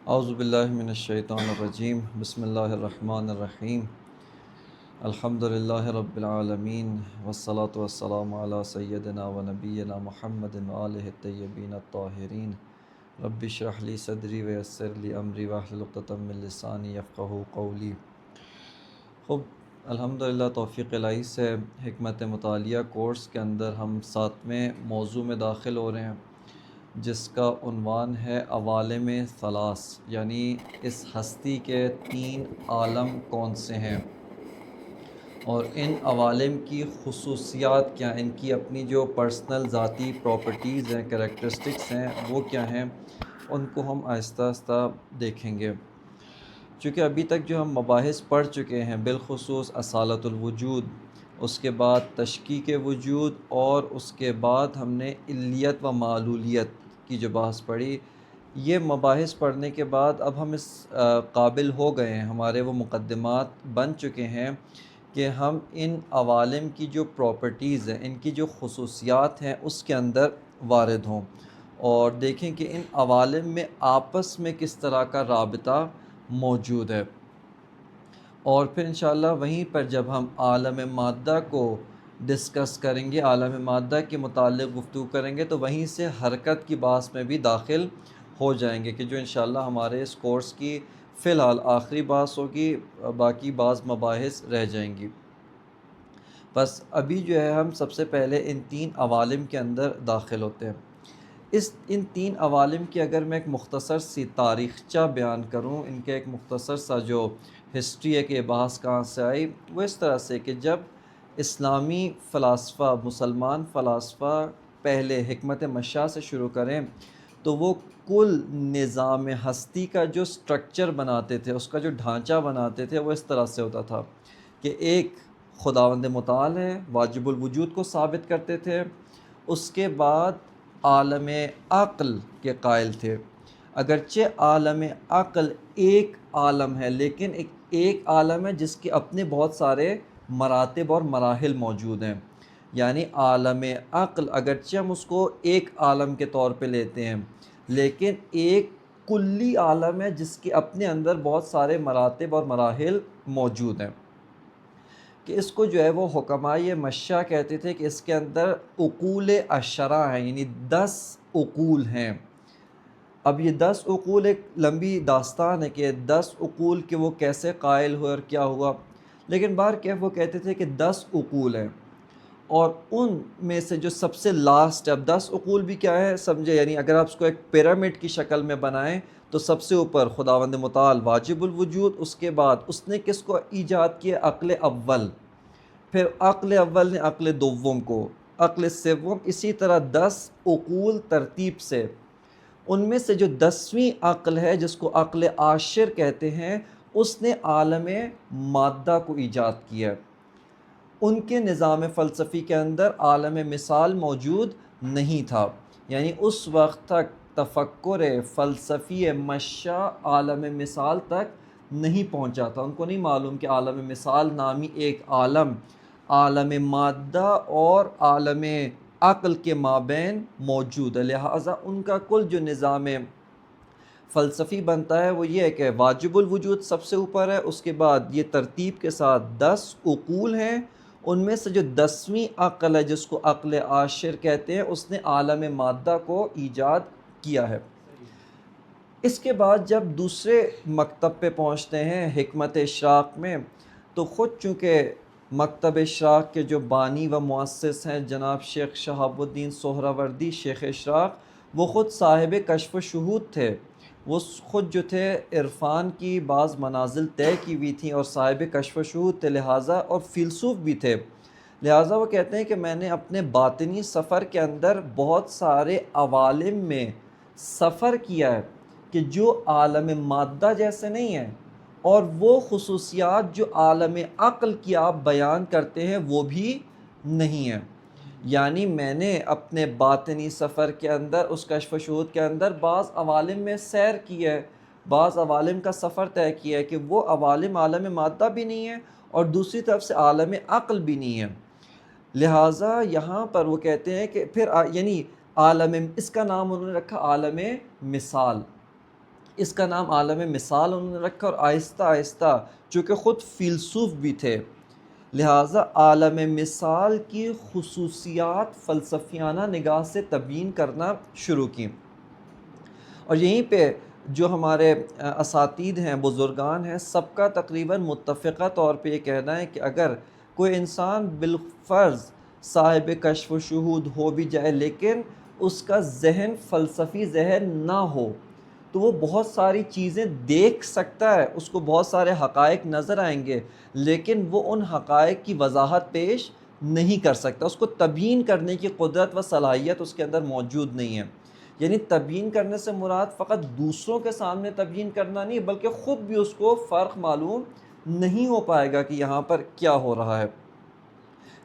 اعوذ باللہ من الشیطان الرجیم بسم اللہ الرحمن الرحیم الحمد للہ رب العالمین والصلاة والسلام علی سیدنا و نبینا محمد وآلہ الطیبین الطاہرین رب اشرح لی صدری ویسر لی امری واحلل عقدۃ من لسانی یفقہوا قولی۔ خوب، الحمدللہ توفیق الہی سے حکمت مطالعہ کورس کے اندر ہم 7ویں موضوع میں داخل ہو رہے ہیں، جس کا عنوان ہے عوالم ثلاث، یعنی اس ہستی کے 3 عالم کون سے ہیں اور ان عوالم کی خصوصیات کیا ہیں، ان کی اپنی جو پرسنل ذاتی پراپرٹیز ہیں، کریکٹرسٹکس ہیں، وہ کیا ہیں، ان کو ہم آہستہ آہستہ دیکھیں گے۔ چونکہ ابھی تک جو ہم مباحث پڑھ چکے ہیں، بالخصوص اصالت الوجود، اس کے بعد تشکیک وجود، اور اس کے بعد ہم نے علیت و معلولیت کی جو بحث پڑھی، یہ مباحث پڑھنے کے بعد اب ہم اس قابل ہو گئے ہیں، ہمارے وہ مقدمات بن چکے ہیں کہ ہم ان عوالم کی جو پراپرٹیز ہیں، ان کی جو خصوصیات ہیں، اس کے اندر وارد ہوں اور دیکھیں کہ ان عوالم میں آپس میں کس طرح کا رابطہ موجود ہے، اور پھر انشاءاللہ وہیں پر جب ہم عالم مادہ کو ڈسکس کریں گے، عالم مادہ کے متعلق گفتگو کریں گے، تو وہیں سے حرکت کی بحث میں بھی داخل ہو جائیں گے، کہ جو انشاءاللہ ہمارے اس کورس کی فی الحال آخری بحث ہوگی، باقی بعض مباحث رہ جائیں گی۔ بس ابھی جو ہے ہم سب سے پہلے ان 3 عوالم کے اندر داخل ہوتے ہیں۔ ان 3 عوالم کی اگر میں ایک مختصر سی تاریخچہ بیان کروں، ان کے ایک مختصر سا جو ہسٹری ہے کہ یہ بحث کہاں سے آئی، وہ اس طرح سے کہ جب اسلامی فلاسفہ، مسلمان فلاسفہ پہلے حکمت مشاء سے شروع کریں تو وہ کل نظام ہستی کا جو سٹرکچر بناتے تھے، اس کا جو ڈھانچہ بناتے تھے، وہ اس طرح سے ہوتا تھا کہ ایک خداوند متعال ہے، واجب الوجود کو ثابت کرتے تھے، اس کے بعد عالم عقل کے قائل تھے۔ اگرچہ عالم عقل ایک عالم ہے، لیکن ایک عالم ہے جس کے اپنے بہت سارے مراتب اور مراحل موجود ہیں، یعنی عالم عقل اگرچہ ہم اس کو ایک عالم کے طور پہ لیتے ہیں، لیکن ایک کلی عالم ہے جس کے اپنے اندر بہت سارے مراتب اور مراحل موجود ہیں، کہ اس کو جو ہے وہ حکمائے مشاء کہتے تھے کہ اس کے اندر عقول عشرہ ہیں، یعنی 10 عقول ہیں۔ اب یہ 10 عقول ایک لمبی داستان ہے کہ 10 عقول کے وہ کیسے قائل ہوئے اور کیا ہوا، لیکن بہرکیف وہ کہتے تھے کہ 10 عقول ہیں، اور ان میں سے جو سب سے لاسٹ، اب 10 عقول بھی کیا ہے سمجھے، یعنی اگر آپ اس کو ایک پیرامڈ کی شکل میں بنائیں تو سب سے اوپر خداوند متعال واجب الوجود، اس کے بعد اس نے کس کو ایجاد کیا، عقل اول، پھر عقل اول نے عقل دوم کو، عقل سوم، اسی طرح 10 عقول ترتیب سے۔ ان میں سے جو 10ویں عقل ہے جس کو عقل عاشر کہتے ہیں، اس نے عالم مادہ کو ایجاد کیا۔ ان کے نظام فلسفی کے اندر عالم مثال موجود نہیں تھا، یعنی اس وقت تک تفکر فلسفی مشاء عالم مثال تک نہیں پہنچا تھا، ان کو نہیں معلوم کہ عالم مثال نامی ایک عالم عالم مادہ اور عالم عقل کے مابین موجود ہے، لہٰذا ان کا کل جو نظام فلسفی بنتا ہے وہ یہ ہے کہ واجب الوجود سب سے اوپر ہے، اس کے بعد یہ ترتیب کے ساتھ 10 عقول ہیں، ان میں سے جو 10ویں عقل ہے جس کو عقل عاشر کہتے ہیں، اس نے عالم مادہ کو ایجاد کیا ہے۔ اس کے بعد جب دوسرے مکتب پہ پہنچتے ہیں حکمت اشراق میں، تو خود چونکہ مکتب اشراق کے جو بانی و مؤسس ہیں جناب شیخ شہاب الدین سہروردی شیخ اشراق، وہ خود صاحب کشف و شہود تھے، وہ خود جو تھے عرفان کی بعض منازل طے کی ہوئی تھیں اور صاحب کشف و شہود تھے، لہٰذا اور فیلسوف بھی تھے، لہٰذا وہ کہتے ہیں کہ میں نے اپنے باطنی سفر کے اندر بہت سارے عوالم میں سفر کیا ہے کہ جو عالم مادہ جیسے نہیں ہیں، اور وہ خصوصیات جو عالم عقل کی آپ بیان کرتے ہیں وہ بھی نہیں ہیں، یعنی میں نے اپنے باطنی سفر کے اندر، اس کشف و شہود کے اندر بعض عوالم میں سیر کی ہے، بعض عوالم کا سفر طے کیا ہے کہ وہ عوالم عالم مادہ بھی نہیں ہیں اور دوسری طرف سے عالم عقل بھی نہیں ہے، لہٰذا یہاں پر وہ کہتے ہیں کہ پھر یعنی عالم، اس کا نام انہوں نے رکھا عالم مثال، اس کا نام عالم مثال انہوں نے رکھا، اور آہستہ آہستہ چونکہ خود فیلسوف بھی تھے لہٰذا عالم مثال کی خصوصیات فلسفیانہ نگاہ سے تبیین کرنا شروع کی۔ اور یہیں پہ جو ہمارے اساتید ہیں، بزرگان ہیں، سب کا تقریباً متفقہ طور پہ یہ کہنا ہے کہ اگر کوئی انسان بالفرض صاحب کشف و شہود ہو بھی جائے لیکن اس کا ذہن فلسفی ذہن نہ ہو تو وہ بہت ساری چیزیں دیکھ سکتا ہے، اس کو بہت سارے حقائق نظر آئیں گے لیکن وہ ان حقائق کی وضاحت پیش نہیں کر سکتا، اس کو تبیین کرنے کی قدرت و صلاحیت اس کے اندر موجود نہیں ہے۔ یعنی تبیین کرنے سے مراد فقط دوسروں کے سامنے تبیین کرنا نہیں بلکہ خود بھی اس کو فرق معلوم نہیں ہو پائے گا کہ یہاں پر کیا ہو رہا ہے۔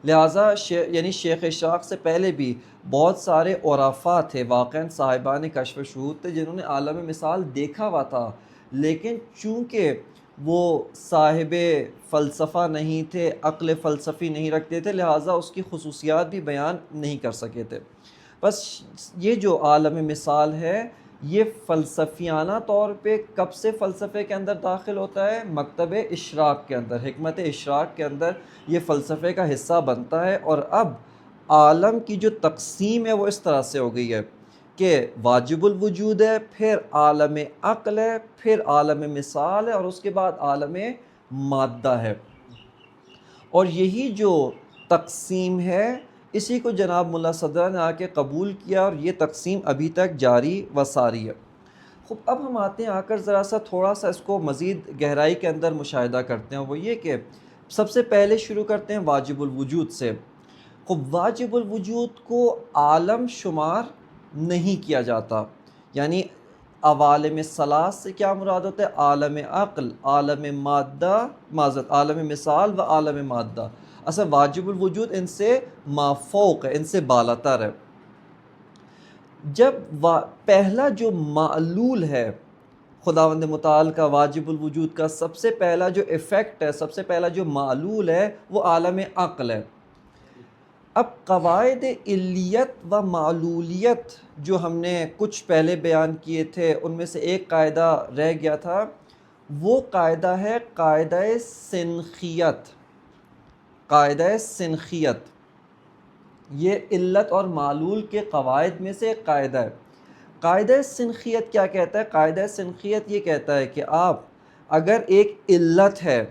لہٰذا یعنی شیخ اشراق سے پہلے بھی بہت سارے عرفاء تھے، واقعاً صاحبان کشف و شہود تھے جنہوں نے عالم مثال دیکھا ہوا تھا، لیکن چونکہ وہ صاحب فلسفہ نہیں تھے، عقل فلسفی نہیں رکھتے تھے، لہٰذا اس کی خصوصیات بھی بیان نہیں کر سکے تھے۔ بس یہ جو عالم مثال ہے یہ فلسفیانہ طور پہ کب سے فلسفے کے اندر داخل ہوتا ہے؟ مکتب اشراق کے اندر، حکمت اشراق کے اندر یہ فلسفے کا حصہ بنتا ہے۔ اور اب عالم کی جو تقسیم ہے وہ اس طرح سے ہو گئی ہے کہ واجب الوجود ہے، پھر عالم عقل ہے، پھر عالم مثال ہے، اور اس کے بعد عالم مادہ ہے۔ اور یہی جو تقسیم ہے اسی کو جناب ملا صدرہ نے آ کے قبول کیا، اور یہ تقسیم ابھی تک جاری و ساری ہے۔ خب اب ہم آتے ہیں آ کر ذرا سا تھوڑا سا اس کو مزید گہرائی کے اندر مشاہدہ کرتے ہیں، وہ یہ کہ سب سے پہلے شروع کرتے ہیں واجب الوجود سے۔ خب واجب الوجود کو عالم شمار نہیں کیا جاتا، یعنی عوالم ثلاث سے کیا مراد ہوتا ہے؟ عالم عقل، عالم مادہ، عالم مثال و عالم مادہ۔ اصل واجب الوجود ان سے مافوق ہے، ان سے بالاتر ہے۔ جب پہلا جو معلول ہے خداوند متعال کا واجب الوجود کا سب سے پہلا جو ایفیکٹ ہے، سب سے پہلا جو معلول ہے وہ عالم عقل ہے۔ اب قواعد علیت و معلولیت جو ہم نے کچھ پہلے بیان کیے تھے ان میں سے ایک قاعدہ رہ گیا تھا، وہ قاعدہ ہے قاعدہ سنخیت۔ قاعدہ سنخیت یہ علت اور معلول کے قواعد میں سے ایک قاعدہ ہے۔ قاعدہ سنخیت کیا کہتا ہے؟ قاعدہ سنخیت یہ کہتا ہے کہ آپ اگر ایک علت ہے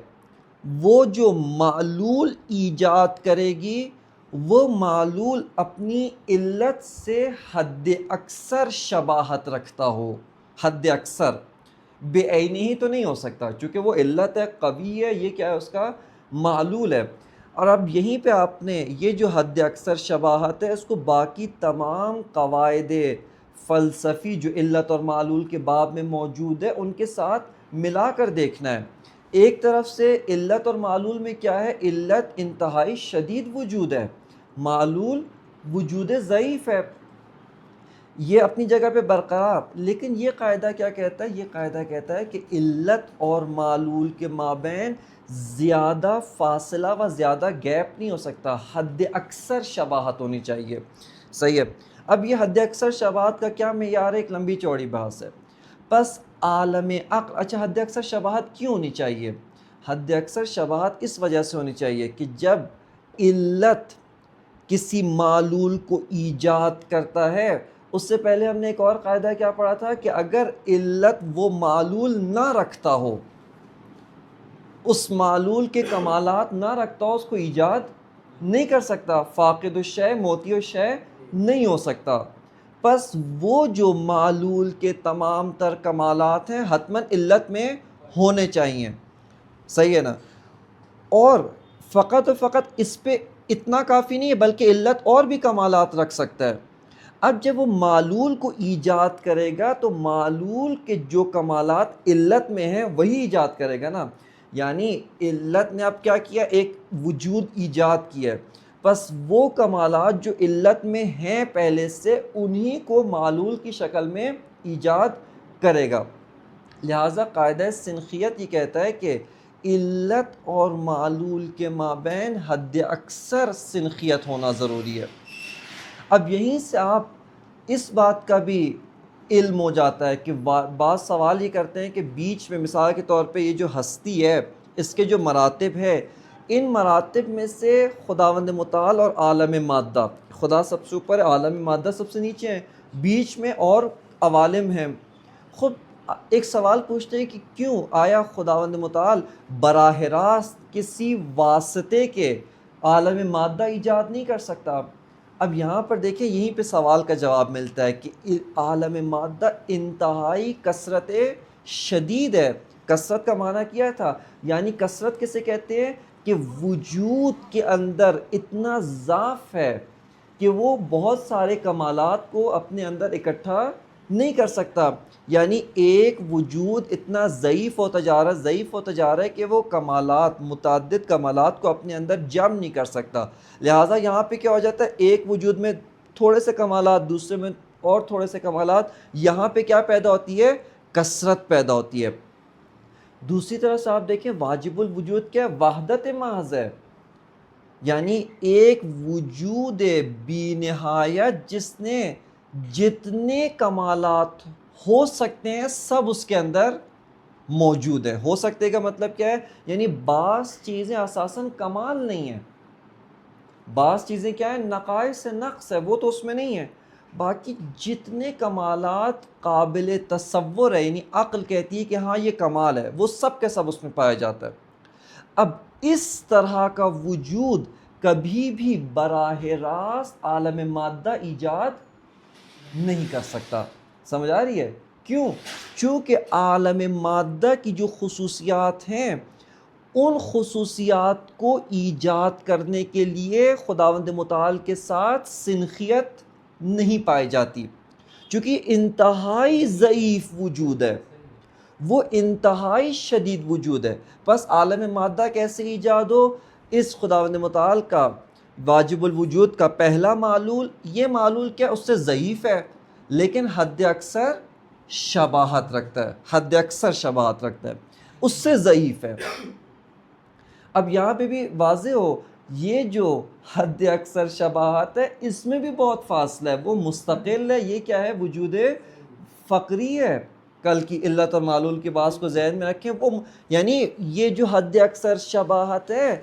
وہ جو معلول ایجاد کرے گی وہ معلول اپنی علت سے حد اکثر شباہت رکھتا ہو، حد اکثر، بے عینی ہی تو نہیں ہو سکتا چونکہ وہ علت ہے، قوی ہے، یہ کیا ہے؟ اس کا معلول ہے۔ اور اب یہیں پہ آپ نے یہ جو حد اکثر شباہت ہے اس کو باقی تمام قواعد فلسفی جو علت اور معلول کے باب میں موجود ہے ان کے ساتھ ملا کر دیکھنا ہے۔ ایک طرف سے علت اور معلول میں کیا ہے؟ علت انتہائی شدید وجود ہے، معلول وجود ضعیف ہے، یہ اپنی جگہ پہ برقرار۔ لیکن یہ قاعدہ کیا کہتا ہے؟ یہ قاعدہ کہتا ہے کہ علت اور معلول کے مابین زیادہ فاصلہ و زیادہ گیپ نہیں ہو سکتا، حد اکثر شباہت ہونی چاہیے۔ صحیح ہے۔ اب یہ حد اکثر شباہت کا کیا معیار ہے؟ ایک لمبی چوڑی بحث ہے۔ پس عالم عقل، اچھا حد اکثر شباہت کیوں ہونی چاہیے؟ حد اکثر شباہت اس وجہ سے ہونی چاہیے کہ جب علت کسی معلول کو ایجاد کرتا ہے، اس سے پہلے ہم نے ایک اور قاعدہ کیا پڑھا تھا کہ اگر علت وہ معلول نہ رکھتا ہو، اس معلول کے کمالات نہ رکھتا ہو، اس کو ایجاد نہیں کر سکتا، فاقد الشے موتی الشے نہیں ہو سکتا۔ پس وہ جو معلول کے تمام تر کمالات ہیں حتماً علت میں ہونے چاہیے، صحیح ہے نا؟ اور فقط و فقط اس پہ اتنا کافی نہیں ہے بلکہ علت اور بھی کمالات رکھ سکتا ہے۔ اب جب وہ معلول کو ایجاد کرے گا تو معلول کے جو کمالات علت میں ہیں وہی ایجاد کرے گا نا، یعنی علت نے اب کیا کیا؟ ایک وجود ایجاد کیا ہے، پس وہ کمالات جو علت میں ہیں پہلے سے انہی کو معلول کی شکل میں ایجاد کرے گا۔ لہٰذا قاعدہ سنخیت یہ کہتا ہے کہ علت اور معلول کے مابین حد اکثر سنخیت ہونا ضروری ہے۔ اب یہیں سے آپ اس بات کا بھی علم ہو جاتا ہے کہ بعض سوال یہ کرتے ہیں کہ بیچ میں مثال کے طور پہ یہ جو ہستی ہے اس کے جو مراتب ہے، ان مراتب میں سے خداوند متعال اور عالم مادہ، خدا سب سے اوپر ہے، عالم مادہ سب سے نیچے ہیں، بیچ میں اور عوالم ہیں. خود ایک سوال پوچھتے ہیں کہ کیوں آیا خداوند متعال براہ راست کسی واسطے کے عالم مادہ ایجاد نہیں کر سکتا؟ اب یہاں پر دیکھیں یہیں پہ سوال کا جواب ملتا ہے کہ عالم مادہ انتہائی کثرت شدید ہے. کثرت کا معنی کیا تھا؟ یعنی کثرت کسے کہتے ہیں کہ وجود کے اندر اتنا ضعف ہے کہ وہ بہت سارے کمالات کو اپنے اندر اکٹھا نہیں کر سکتا. یعنی ایک وجود اتنا ضعیف ہوتا جا رہا ہے کہ وہ کمالات، متعدد کمالات کو اپنے اندر جمع نہیں کر سکتا. لہٰذا یہاں پہ کیا ہو جاتا ہے، ایک وجود میں تھوڑے سے کمالات، دوسرے میں اور تھوڑے سے کمالات، یہاں پہ کیا پیدا ہوتی ہے؟ کثرت پیدا ہوتی ہے. دوسری طرف سے آپ دیکھیں واجب الوجود کیا ہے؟ وحدت محض ہے. یعنی ایک وجود بی نہایت جس نے جتنے کمالات ہو سکتے ہیں سب اس کے اندر موجود ہے. ہو سکتے کا مطلب کیا ہے؟ یعنی بعض چیزیں اساساً کمال نہیں ہیں، بعض چیزیں کیا ہیں؟ نقائص نقص ہے، وہ تو اس میں نہیں ہے. باقی جتنے کمالات قابل تصور ہے، یعنی عقل کہتی ہے کہ ہاں یہ کمال ہے، وہ سب کے سب اس میں پایا جاتا ہے. اب اس طرح کا وجود کبھی بھی براہ راست عالم مادہ ایجاد نہیں کر سکتا. سمجھ آ رہی ہے؟ کیوں؟ چونکہ عالم مادہ کی جو خصوصیات ہیں ان خصوصیات کو ایجاد کرنے کے لیے خداوند متعال کے ساتھ سنخیت نہیں پائی جاتی، چونکہ انتہائی ضعیف وجود ہے، وہ انتہائی شدید وجود ہے. بس عالم مادہ کیسے ایجاد ہو؟ اس خداوند متعال کا واجب الوجود کا پہلا معلول، یہ معلول کیا اس سے ضعیف ہے لیکن حد اکثر شباہت رکھتا ہے، حد اکثر شباہت رکھتا ہے، اس سے ضعیف ہے. اب یہاں پہ بھی واضح ہو، یہ جو حد اکثر شباہت ہے اس میں بھی بہت فاصلہ ہے، وہ مستقل ہے. یہ کیا ہے؟ وجود فقری ہے. کل کی علت اور معلول کے بعض کو ذہن میں رکھیں، وہ یعنی یہ جو حد اکثر شباہت ہے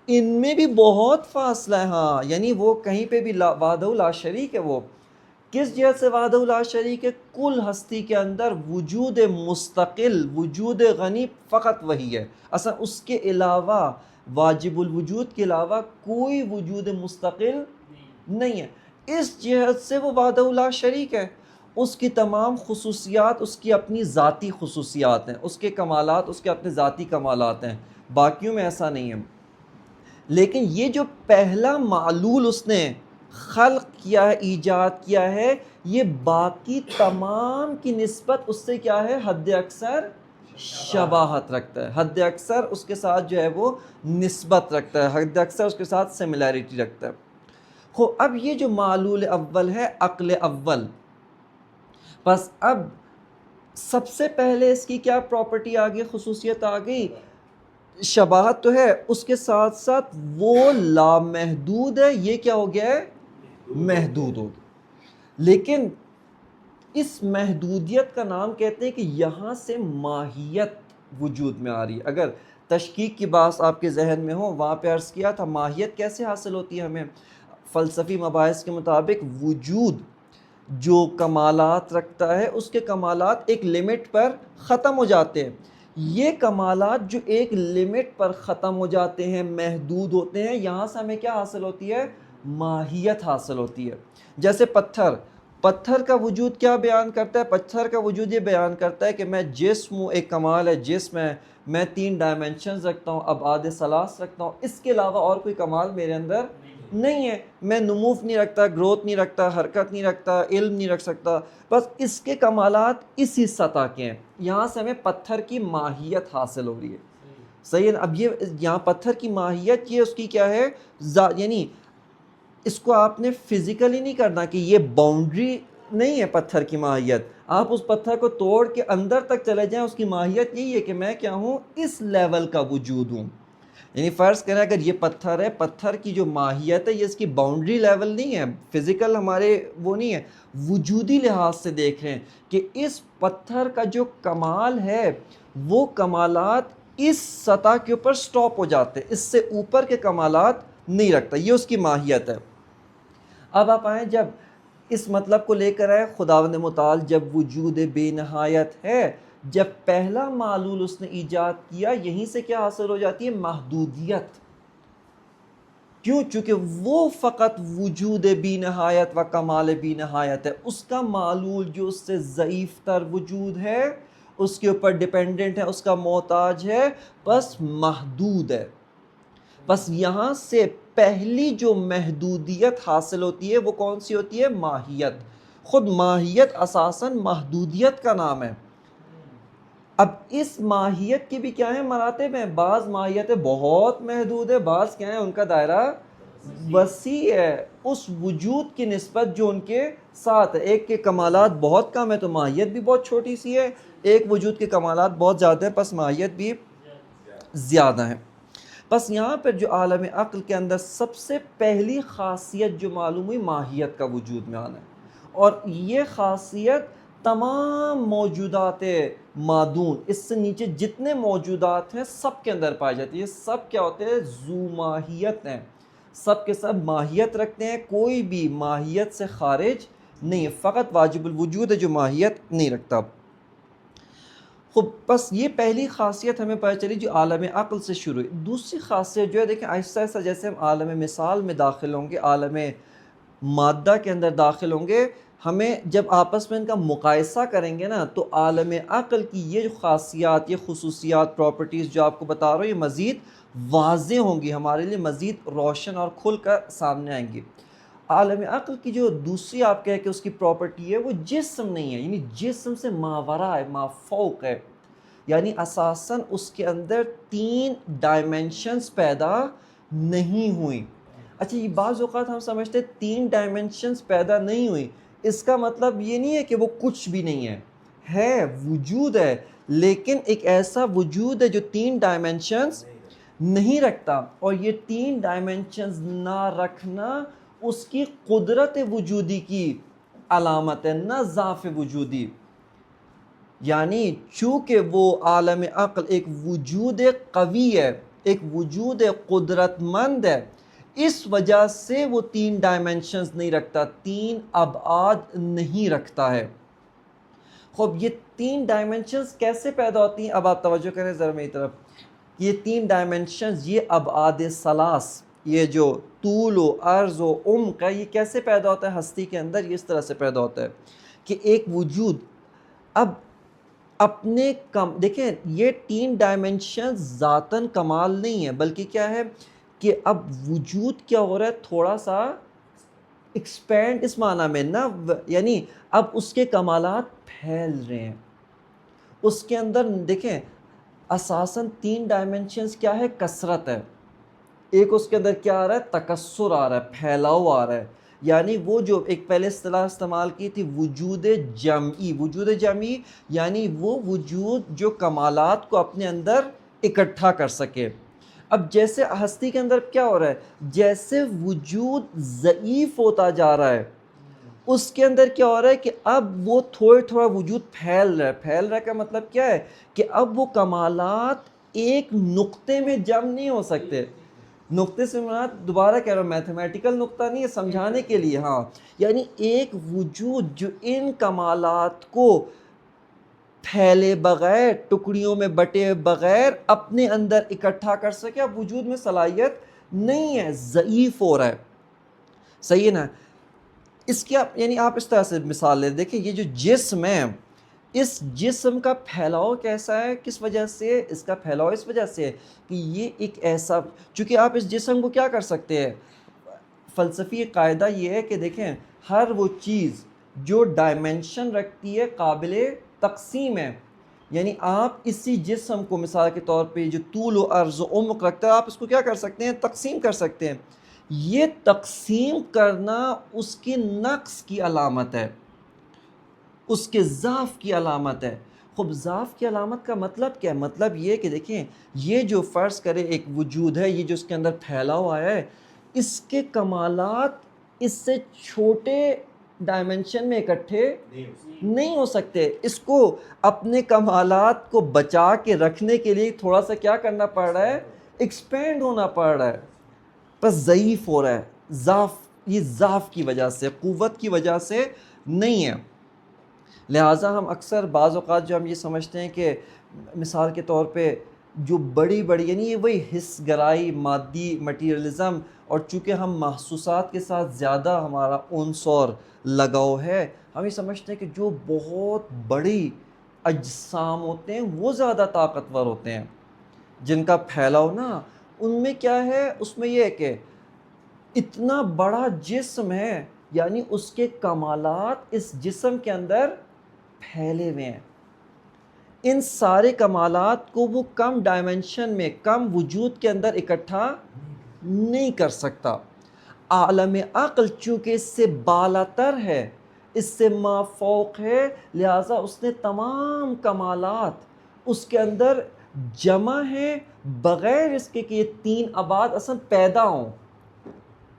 ان میں بھی بہت فاصلہ ہے. ہاں یعنی وہ کہیں پہ بھی وحدہ لا شریک ہے. وہ کس جہت سے وحدہ لا شریک ہے؟ کل ہستی کے اندر وجود مستقل، وجود غنی فقط وہی ہے. اصلا اس کے علاوہ، واجب الوجود کے علاوہ کوئی وجود مستقل نہیں ہے. اس جہت سے وہ وحدہ لا شریک ہے. اس کی تمام خصوصیات اس کی اپنی ذاتی خصوصیات ہیں، اس کے کمالات اس کے اپنے ذاتی کمالات ہیں، باقیوں میں ایسا نہیں ہے. لیکن یہ جو پہلا معلول اس نے خلق کیا ہے، ایجاد کیا ہے، یہ باقی تمام کی نسبت اس سے کیا ہے؟ حد اکثر شباہت رکھتا ہے، حد اکثر اس کے ساتھ جو ہے وہ نسبت رکھتا ہے، حد اکثر اس کے ساتھ سملیرٹی رکھتا ہے. اب یہ جو معلول اول ہے عقل اول، بس اب سب سے پہلے اس کی کیا پراپرٹی آ گئی، خصوصیت آ گئی؟ شباہت تو ہے، اس کے ساتھ ساتھ وہ لامحدود ہے. یہ کیا ہو گیا ہے؟ محدود ہو گیا. لیکن اس محدودیت کا نام کہتے ہیں کہ یہاں سے ماہیت وجود میں آ رہی ہے. اگر تشکیک کی بات آپ کے ذہن میں ہو، وہاں پہ عرض کیا تھا ماہیت کیسے حاصل ہوتی ہے ہمیں. فلسفی مباحث کے مطابق وجود جو کمالات رکھتا ہے اس کے کمالات ایک لمٹ پر ختم ہو جاتے ہیں. یہ کمالات جو ایک لمٹ پر ختم ہو جاتے ہیں، محدود ہوتے ہیں، یہاں سے ہمیں کیا حاصل ہوتی ہے؟ ماہیت حاصل ہوتی ہے. جیسے پتھر کا وجود کیا بیان کرتا ہے؟ پتھر کا وجود یہ بیان کرتا ہے کہ میں جسم ہوں، ایک کمال ہے جسم ہے، میں 3 ڈائمنشنز رکھتا ہوں، ابعاد ثلاث رکھتا ہوں، اس کے علاوہ اور کوئی کمال میرے اندر نہیں ہے. میں نموف نہیں رکھتا، گروتھ نہیں رکھتا، حرکت نہیں رکھتا، علم نہیں رکھ سکتا. بس اس کے کمالات اسی سطح کے ہیں. یہاں سے ہمیں پتھر کی ماہیت حاصل ہو رہی ہے. صحیح ہے. اب یہ یہاں پتھر کی ماہیت یہ اس کی کیا ہے؟ یعنی اس کو آپ نے فزیکلی نہیں کرنا کہ یہ باؤنڈری نہیں ہے پتھر کی ماہیت. آپ اس پتھر کو توڑ کے اندر تک چلے جائیں، اس کی ماہیت یہی ہے کہ میں کیا ہوں؟ اس لیول کا وجود ہوں. یعنی فرض کریں اگر یہ پتھر ہے، پتھر کی جو ماہیت ہے یہ اس کی باؤنڈری لیول نہیں ہے، فزیکل ہمارے وہ نہیں ہے، وجودی لحاظ سے دیکھ رہے ہیں کہ اس پتھر کا جو کمال ہے وہ کمالات اس سطح کے اوپر سٹاپ ہو جاتے ہیں، اس سے اوپر کے کمالات نہیں رکھتا، یہ اس کی ماہیت ہے۔ اب آپ آئیں جب اس مطلب کو لے کر آئے خداوند متعال جب وجود بے نہایت ہے، جب پہلا معلول اس نے ایجاد کیا، یہیں سے کیا حاصل ہو جاتی ہے؟ محدودیت۔ کیوں؟ چونکہ وہ فقط وجود بی نہایت و کمال بی نہایت ہے، اس کا معلول جو اس سے ضعیف تر وجود ہے، اس کے اوپر ڈیپینڈنٹ ہے، اس کا محتاج ہے، بس محدود ہے۔ بس یہاں سے پہلی جو محدودیت حاصل ہوتی ہے وہ کون سی ہوتی ہے؟ ماہیت۔ خود ماہیت اساساً محدودیت کا نام ہے۔ اب اس ماہیت کی بھی کیا ہیں مراتب ہیں؟ بعض ماہیتیں بہت محدود ہے، بعض کیا ہیں ان کا دائرہ وسیع ہے اس وجود کی نسبت جو ان کے ساتھ ہے۔ ایک کے کمالات بہت کم ہے تو ماہیت بھی بہت چھوٹی سی ہے، ایک وجود کے کمالات بہت زیادہ ہیں پس ماہیت بھی زیادہ ہے۔ بس یہاں پر جو عالم عقل کے اندر سب سے پہلی خاصیت جو معلوم ہوئی، ماہیت کا وجود میں آنا ہے، اور یہ خاصیت تمام موجودات مادون، اس سے نیچے جتنے موجودات ہیں سب کے اندر پائی جاتی ہے۔ یہ سب کیا ہوتے ہیں؟ ذو ماہیت ہیں، سب کے سب ماہیت رکھتے ہیں، کوئی بھی ماہیت سے خارج نہیں ہے، فقط واجب الوجود ہے جو ماہیت نہیں رکھتا۔ خب بس یہ پہلی خاصیت ہمیں پتہ چلی جو عالم عقل سے شروع ہوئی۔ دوسری خاصیت جو ہے دیکھیں آہستہ آہستہ جیسے ہم عالم مثال میں داخل ہوں گے، عالم مادہ کے اندر داخل ہوں گے، ہمیں جب آپس میں ان کا مقایسہ کریں گے نا تو عالم عقل کی یہ جو خاصیات، یہ خصوصیات، پراپرٹیز جو آپ کو بتا رہا ہوں، یہ مزید واضح ہوں گی، ہمارے لیے مزید روشن اور کھل کر سامنے آئیں گی۔ عالم عقل کی جو دوسری آپ کہیں کہ اس کی پراپرٹی ہے وہ جسم نہیں ہے، یعنی جسم سے ماورا ہے، مافوق ہے، یعنی اساساً اس کے اندر 3 ڈائمنشنز پیدا نہیں ہوئیں۔ اچھا یہ بعض اوقات ہم سمجھتے 3 ڈائمنشنز پیدا نہیں ہوئیں، اس کا مطلب یہ نہیں ہے کہ وہ کچھ بھی نہیں ہے وجود ہے، لیکن ایک ایسا وجود ہے جو 3 ڈائمنشنز نہیں رکھتا، اور یہ 3 ڈائمنشنز نہ رکھنا اس کی قدرت وجودی کی علامت ہے، نہ ضعف وجودی۔ یعنی چونکہ وہ عالم عقل ایک وجود قوی ہے، ایک وجود قدرت مند ہے، اس وجہ سے وہ 3 ڈائمنشنز نہیں رکھتا، 3 ابعاد نہیں رکھتا ہے۔ خب یہ 3 ڈائمنشنز کیسے پیدا ہوتی ہیں؟ اب آپ توجہ کریں ذرا میری طرف۔ یہ 3 ڈائمنشنز، یہ ابعاد ثلاث، یہ جو طول و عرض و عمق ہے، یہ کیسے پیدا ہوتا ہے ہستی کے اندر؟ یہ اس طرح سے پیدا ہوتا ہے کہ ایک وجود اب اپنے دیکھیں یہ 3 ڈائمنشنز ذاتاً کمال نہیں ہے، بلکہ کیا ہے کہ اب وجود کیا ہو رہا ہے؟ تھوڑا سا ایکسپینڈ اس معنی میں نا، یعنی اب اس کے کمالات پھیل رہے ہیں اس کے اندر۔ دیکھیں اساساً 3 ڈائمنشنز کیا ہے؟ کثرت ہے۔ ایک اس کے اندر کیا آ رہا ہے؟ تکثر آ رہا ہے، پھیلاؤ آ رہا ہے، یعنی وہ جو ایک پہلے اصطلاح استعمال کی تھی وجود جمعی، وجود جمعی یعنی وہ وجود جو کمالات کو اپنے اندر اکٹھا کر سکے۔ اب جیسے ہستی کے اندر کیا ہو رہا ہے؟ جیسے وجود ضعیف ہوتا جا رہا ہے، اس کے اندر کیا ہو رہا ہے کہ اب وہ تھوڑا وجود پھیل رہا ہے۔ پھیل رہا کا مطلب کیا ہے کہ اب وہ کمالات ایک نقطے میں جمع نہیں ہو سکتے۔ نقطے سے مراد دوبارہ کہہ رہا ہوں میتھمیٹیکل نقطہ نہیں ہے، سمجھانے کے لیے، ہاں، یعنی ایک وجود جو ان کمالات کو پھیلے بغیر، ٹکڑیوں میں بٹے بغیر اپنے اندر اکٹھا کر سکے، اب وجود میں صلاحیت نہیں ہے، ضعیف ہو رہا ہے۔ صحیح ہے نا؟ اس کی یعنی آپ اس طرح سے مثال لیں، دیکھیں یہ جو جسم ہے، اس جسم کا پھیلاؤ کیسا ہے؟ کس وجہ سے اس کا پھیلاؤ؟ اس وجہ سے کہ یہ ایک ایسا، چونکہ آپ اس جسم کو کیا کر سکتے ہیں؟ فلسفی قاعدہ یہ ہے کہ دیکھیں ہر وہ چیز جو ڈائمنشن رکھتی ہے قابل تقسیم ہے، یعنی آپ اسی جسم کو مثال کے طور پہ جو طول و عرض و عمق رکھتا ہے، آپ اس کو کیا کر سکتے ہیں؟ تقسیم کر سکتے ہیں۔ یہ تقسیم کرنا اس کی نقص کی علامت ہے، اس کے ضعف کی علامت ہے۔ خب ضعف کی علامت کا مطلب کیا ہے؟ مطلب یہ کہ دیکھیں یہ جو فرض کرے ایک وجود ہے، یہ جو اس کے اندر پھیلا ہوا ہے، اس کے کمالات اس سے چھوٹے ڈائمنشن میں اکٹھے نہیں ہو سکتے. اس کو اپنے کمالات کو بچا کے رکھنے کے لیے تھوڑا سا کیا کرنا پڑ رہا ہے؟ ایکسپینڈ ہونا پڑ رہا ہے. بس ضعیف ہو رہا ہے. ضعف، یہ ضعف کی وجہ سے، قوت کی وجہ سے نہیں ہے. لہٰذا ہم اکثر بعض اوقات جو ہم یہ سمجھتے ہیں کہ مثال کے طور پہ جو بڑی یعنی یہ وہی حس گرائی، مادی مٹیریلزم، اور چونکہ ہم محسوسات کے ساتھ زیادہ ہمارا انس اور لگاؤ ہے، ہم یہ سمجھتے ہیں کہ جو بہت بڑی اجسام ہوتے ہیں وہ زیادہ طاقتور ہوتے ہیں، جن کا پھیلاؤ نا ان میں کیا ہے، اس میں یہ ہے کہ اتنا بڑا جسم ہے، یعنی اس کے کمالات اس جسم کے اندر پھیلے ہوئے ہیں. ان سارے کمالات کو وہ کم ڈائمنشن میں، کم وجود کے اندر اکٹھا نہیں کر سکتا. عالم عقل چونکہ اس سے بالاتر ہے، اس سے مافوق ہے، لہٰذا اس نے تمام کمالات اس کے اندر جمع ہیں، بغیر اس کے کہ یہ تین ابعاد اصلا پیدا ہوں.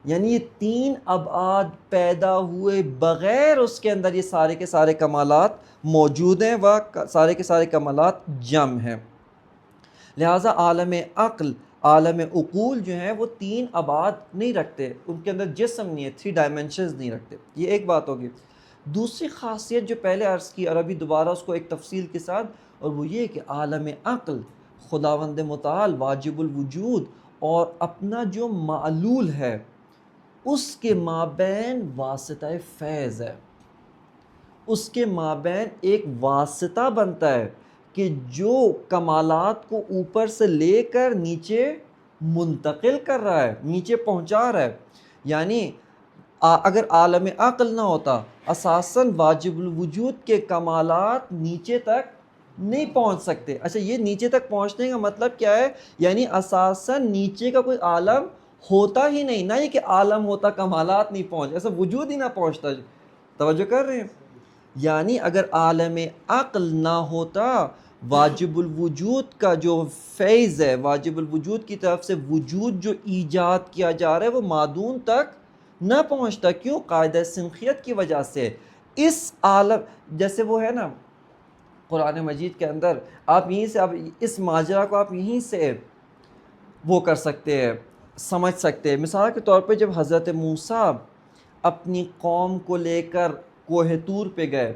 یعنی یہ تین ابعاد پیدا ہوئے بغیر اس کے اندر یہ سارے کے سارے کمالات موجود ہیں، وہ سارے کے سارے کمالات جمع ہیں. لہٰذا عالم عقل، عالم عقول جو ہیں وہ تین ابعاد نہیں رکھتے، ان کے اندر جسم نہیں ہے، 3 ڈائمنشنز نہیں رکھتے. یہ ایک بات ہوگی. دوسری خاصیت جو پہلے عرض کی، اور ابھی دوبارہ اس کو ایک تفصیل کے ساتھ، اور وہ یہ کہ عالم عقل خداوند متعال واجب الوجود اور اپنا جو معلول ہے اس کے مابین واسطہ فیض ہے. اس کے مابین ایک واسطہ بنتا ہے کہ جو کمالات کو اوپر سے لے کر نیچے منتقل کر رہا ہے، نیچے پہنچا رہا ہے. یعنی اگر عالم عقل نہ ہوتا، اساساً واجب الوجود کے کمالات نیچے تک نہیں پہنچ سکتے. اچھا، یہ نیچے تک پہنچنے کا مطلب کیا ہے؟ یعنی اساساً نیچے کا کوئی عالم ہوتا ہی نہیں، نہ یہ کہ عالم ہوتا کمالات نہیں پہنچ، ایسا وجود ہی نہ پہنچتا. توجہ کر رہے ہیں؟ یعنی اگر عالم عقل نہ ہوتا، واجب الوجود کا جو فیض ہے، واجب الوجود کی طرف سے وجود جو ایجاد کیا جا رہا ہے وہ معدوم تک نہ پہنچتا. کیوں؟ قاعدہ سنخیت کی وجہ سے. اس عالم جیسے وہ ہے نا قرآن مجید کے اندر، آپ یہیں سے، اب اس ماجرا کو آپ یہیں سے وہ کر سکتے ہیں، سمجھ سکتے ہیں. مثال کے طور پہ جب حضرت موسیٰ اپنی قوم کو لے کر کوہ طور پہ گئے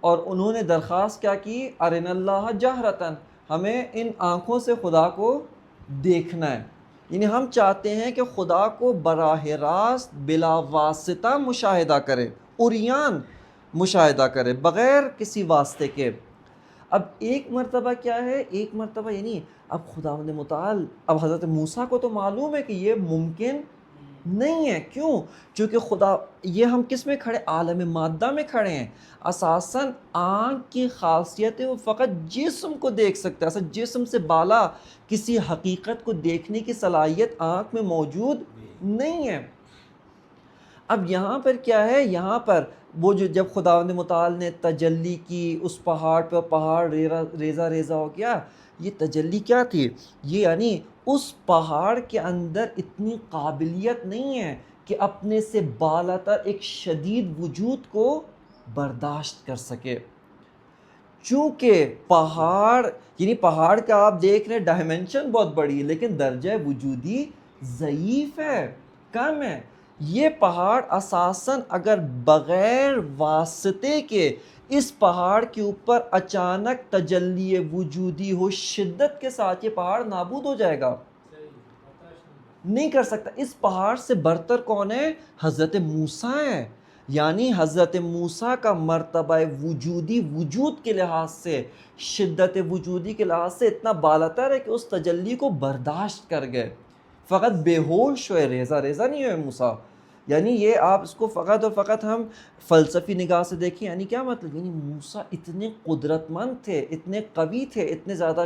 اور انہوں نے درخواست کیا کی؟ ارنا اللہ جہرتاً، ہمیں ان آنکھوں سے خدا کو دیکھنا ہے. یعنی ہم چاہتے ہیں کہ خدا کو براہ راست بلا واسطہ مشاہدہ کرے، عریان مشاہدہ کرے بغیر کسی واسطے کے. اب ایک مرتبہ کیا ہے؟ ایک مرتبہ یعنی اب خداوند متعال، اب حضرت موسیٰ کو تو معلوم ہے کہ یہ ممکن نہیں ہے. کیوں؟ چونکہ خدا، یہ ہم کس میں کھڑے؟ عالم مادہ میں کھڑے ہیں. اساساً آنکھ کی خاصیت ہے وہ فقط جسم کو دیکھ سکتا ہے، اصل جسم سے بالا کسی حقیقت کو دیکھنے کی صلاحیت آنکھ میں موجود نہیں ہے. اب یہاں پر کیا ہے؟ یہاں پر وہ جو جب خداوند متعال نے تجلی کی اس پہاڑ پر، پہاڑ ریزہ ریزہ ہو گیا. یہ تجلی کیا تھی؟ یہ یعنی اس پہاڑ کے اندر اتنی قابلیت نہیں ہے کہ اپنے سے بالاتر ایک شدید وجود کو برداشت کر سکے. چونکہ پہاڑ، یعنی پہاڑ کا آپ دیکھ رہے ڈائمنشن بہت بڑی ہے لیکن درجہ وجودی ضعیف ہے، کم ہے. یہ پہاڑ اساساً اگر بغیر واسطے کے اس پہاڑ کے اوپر اچانک تجلی وجودی ہو شدت کے ساتھ، یہ پہاڑ نابود ہو جائے گا، نہیں کر سکتا. اس پہاڑ سے برتر کون ہے؟ حضرت موسیٰ ہے. یعنی حضرت موسیٰ کا مرتبہ وجودی، وجود کے لحاظ سے، شدت وجودی کے لحاظ سے اتنا بالاتر ہے کہ اس تجلی کو برداشت کر گئے. فقط بے ہوش ہوئے، ریزہ ریزہ نہیں ہوئے موسیٰ. یعنی یہ آپ اس کو فقط اور فقط ہم فلسفی نگاہ سے دیکھیں. یعنی کیا مطلب؟ یعنی موسیٰ اتنے قدرت مند تھے، اتنے قوی تھے، اتنے زیادہ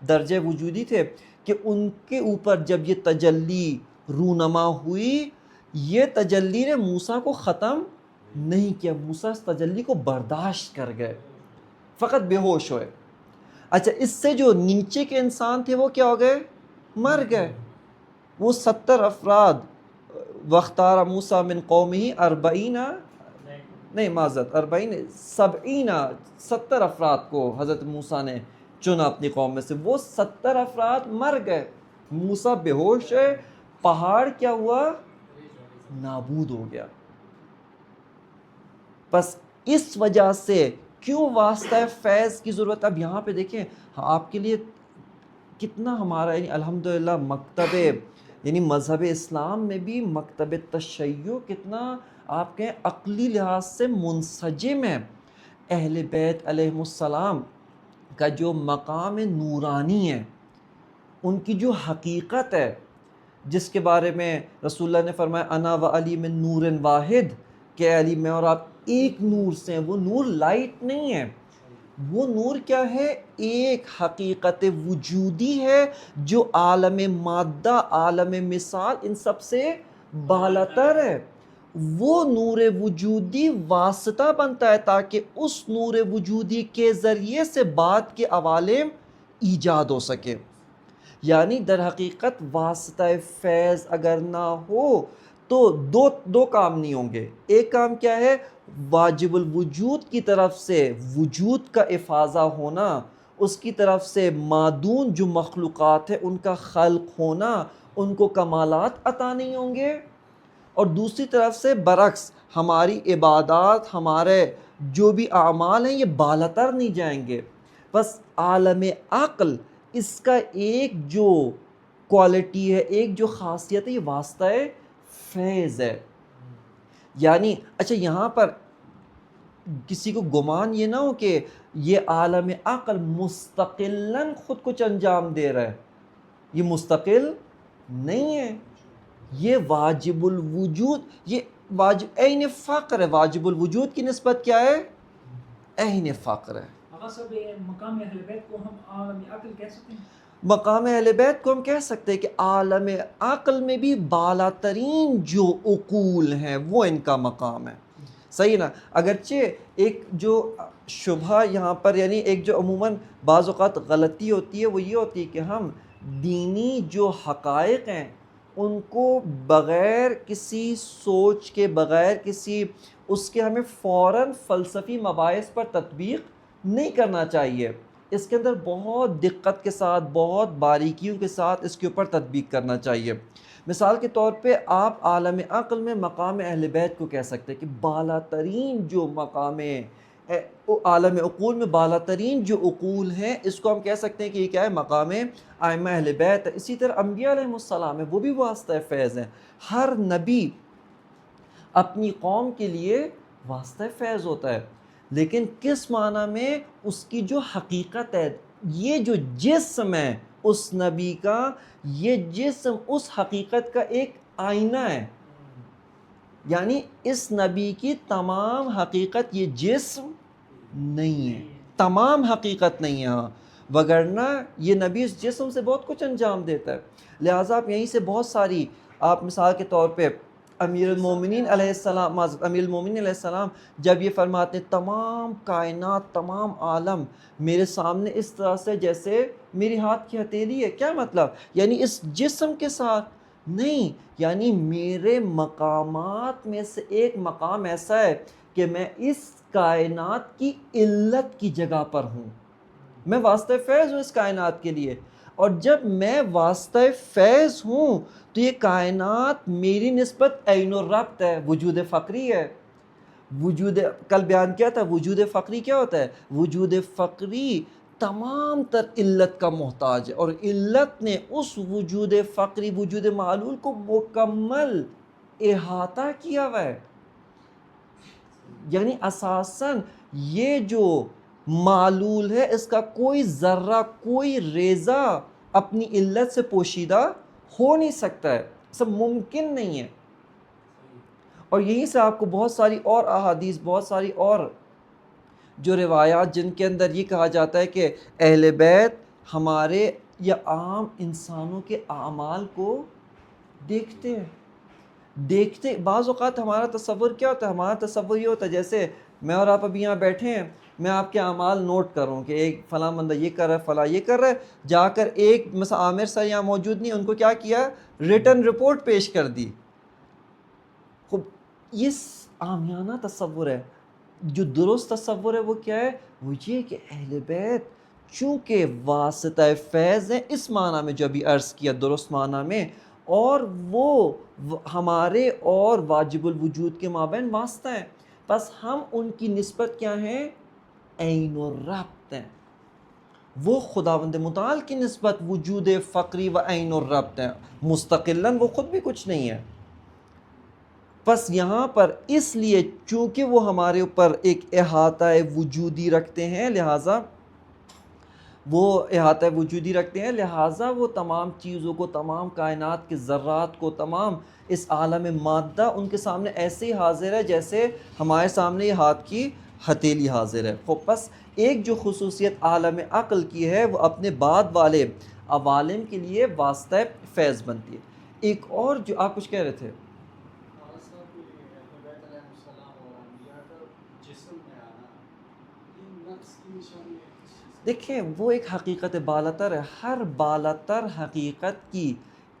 درجہ وجودی تھے کہ ان کے اوپر جب یہ تجلی رونما ہوئی، یہ تجلی نے موسیٰ کو ختم نہیں کیا. موسیٰ اس تجلی کو برداشت کر گئے، فقط بے ہوش ہوئے. اچھا اس سے جو نیچے کے انسان تھے وہ کیا ہو گئے؟ مر گئے. وہ 70 افراد وختار موسیٰ من قومہ 40 نہیں معذرت 70 افراد کو حضرت موسیٰ نے چنا اپنی قوم میں سے. وہ 70 افراد مر گئے. موسیٰ بے ہوش ہے, پہاڑ کیا ہوا؟ نابود ہو گیا. بس اس وجہ سے کیوں واسطہ فیض کی ضرورت. اب یہاں پہ دیکھیں آپ کے لیے کتنا ہمارا یعنی الحمدللہ مکتب یعنی مذہب اسلام میں بھی مکتب تشیع کتنا آپ کے عقلی لحاظ سے منسجم ہے. اہل بیت علیہم السلام کا جو مقام نورانی ہے, ان کی جو حقیقت ہے, جس کے بارے میں رسول اللہ نے فرمایا انا و علی من نور واحد, کہ علی میں اور آپ ایک نور سے ہیں. وہ نور لائٹ نہیں ہے, وہ نور کیا ہے؟ ایک حقیقت وجودی ہے جو عالم مادہ, عالم مثال ان سب سے بالاتر ہے. وہ نور وجودی واسطہ بنتا ہے تاکہ اس نور وجودی کے ذریعے سے بعد کے عوالم ایجاد ہو سکے. یعنی در حقیقت واسطہ فیض اگر نہ ہو تو دو کام نہیں ہوں گے. ایک کام کیا ہے؟ واجب الوجود کی طرف سے وجود کا افاضہ ہونا, اس کی طرف سے مادون جو مخلوقات ہے ان کا خلق ہونا, ان کو کمالات عطا نہیں ہوں گے. اور دوسری طرف سے برعکس ہماری عبادات, ہمارے جو بھی اعمال ہیں یہ بالاتر نہیں جائیں گے. بس عالم عقل اس کا ایک جو کوالٹی ہے, ایک جو خاصیت ہے, یہ واسطہ فیض ہے. یعنی اچھا یہاں پر کسی کو گمان یہ نہ ہو کہ یہ عالم عقل مستقلاً خود کچھ انجام دے رہا ہے. یہ مستقل نہیں ہے, یہ واجب الوجود, یہ واجب عین فقر ہے. واجب الوجود کی نسبت کیا ہے؟ عین فقر ہے. مقام اہل بیت کو ہم عالم عقل کہہ سکتے ہیں. مقام اہل بیت کو ہم کہہ سکتے ہیں کہ عالم عقل میں بھی بالا ترین جو عقول ہیں وہ ان کا مقام ہے. صحیح نا. اگرچہ ایک جو شبہ یہاں پر یعنی ایک جو عموماً بعض اوقات غلطی ہوتی ہے وہ یہ ہوتی ہے کہ ہم دینی جو حقائق ہیں ان کو بغیر کسی سوچ کے, بغیر کسی اس کے ہمیں فوراً فلسفی مباحث پر تطبیق نہیں کرنا چاہیے. اس کے اندر بہت دقت کے ساتھ, بہت باریکیوں کے ساتھ اس کے اوپر تطبیق کرنا چاہیے. مثال کے طور پہ آپ عالم عقل میں مقام اہل بیت کو کہہ سکتے ہیں کہ بالا ترین جو مقام عالم عقول میں بالا ترین جو عقول ہیں اس کو ہم کہہ سکتے ہیں کہ یہ کیا ہے؟ مقام ائمہ اہل بیت ہے. اسی طرح انبیاء علیہ السلام ہے, وہ بھی واسطہ فیض ہیں. ہر نبی اپنی قوم کے لیے واسطہ فیض ہوتا ہے, لیکن کس معنی میں؟ اس کی جو حقیقت ہے, یہ جو جسم ہے اس نبی کا, یہ جسم اس حقیقت کا ایک آئینہ ہے. یعنی اس نبی کی تمام حقیقت یہ جسم نہیں ہے, تمام حقیقت نہیں ہے. ہاں وگرنہ یہ نبی اس جسم سے بہت کچھ انجام دیتا ہے. لہٰذا آپ یہیں سے بہت ساری, آپ مثال کے طور پہ امیر المومنین علیہ السلام جب یہ فرماتے ہیں تمام کائنات, تمام عالم میرے سامنے اس طرح سے جیسے میری ہاتھ کی ہتھیلی ہے. کیا مطلب؟ یعنی اس جسم کے ساتھ نہیں, یعنی میرے مقامات میں سے ایک مقام ایسا ہے کہ میں اس کائنات کی علت کی جگہ پر ہوں. میں واسطہ فیض ہوں اس کائنات کے لیے, اور جب میں واسطہ فیض ہوں تو یہ کائنات میری نسبت عین الربط ہے, وجود فقری ہے. وجود کل بیان کیا تھا, وجود فقری کیا ہوتا ہے؟ وجود فقری تمام تر علت کا محتاج ہے, اور علت نے اس وجود فقری, وجود معلول کو مکمل احاطہ کیا ہوا ہے. یعنی اساساً یہ جو معلول ہے اس کا کوئی ذرہ, کوئی ریزہ اپنی علت سے پوشیدہ ہو نہیں سکتا ہے, سب ممکن نہیں ہے. اور یہیں سے آپ کو بہت ساری اور احادیث, بہت ساری اور جو روایات جن کے اندر یہ کہا جاتا ہے کہ اہل بیت ہمارے یا عام انسانوں کے اعمال کو دیکھتے ہیں. بعض اوقات ہمارا تصور کیا ہوتا ہے؟ ہمارا تصور یہ ہوتا ہے جیسے میں اور آپ ابھی یہاں بیٹھے ہیں, میں آپ کے اعمال نوٹ کر رہا ہوں کہ ایک فلاں بندہ یہ کر رہا ہے, فلاں یہ کر رہا ہے, جا کر ایک مثلا عامر سر یہاں موجود نہیں, ان کو کیا کیا, ریٹن رپورٹ پیش کر دی. خوب یہ عامیانہ تصور ہے. جو درست تصور ہے وہ کیا ہے, وہ یہ کہ اہل بیت چونکہ واسطہ فیض ہیں اس معنی میں جو ابھی عرض کیا درست معنی میں, اور وہ ہمارے اور واجب الوجود کے مابین واسطہ ہیں, بس ہم ان کی نسبت کیا ہیں, عین الربط ہیں. وہ خداوند متعال کی نسبت وجود فقری و عین الربط ہیں, مستقلاً وہ خود بھی کچھ نہیں ہے. بس یہاں پر اس لیے چونکہ وہ ہمارے اوپر ایک احاطہ وجودی رکھتے ہیں, لہٰذا وہ تمام چیزوں کو, تمام کائنات کے ذرات کو, تمام اس عالم مادہ ان کے سامنے ایسے ہی حاضر ہے جیسے ہمارے سامنے یہ ہاتھ کی ہتھیلی حاضر ہے. بس ایک جو خصوصیت عالم عقل کی ہے وہ اپنے بعد والے عوالم کے لیے واسطہ فیض بنتی ہے. ایک اور جو آپ کچھ کہہ رہے تھے, دیکھیں وہ ایک حقیقت بالاتر ہے. ہر بالاتر حقیقت کی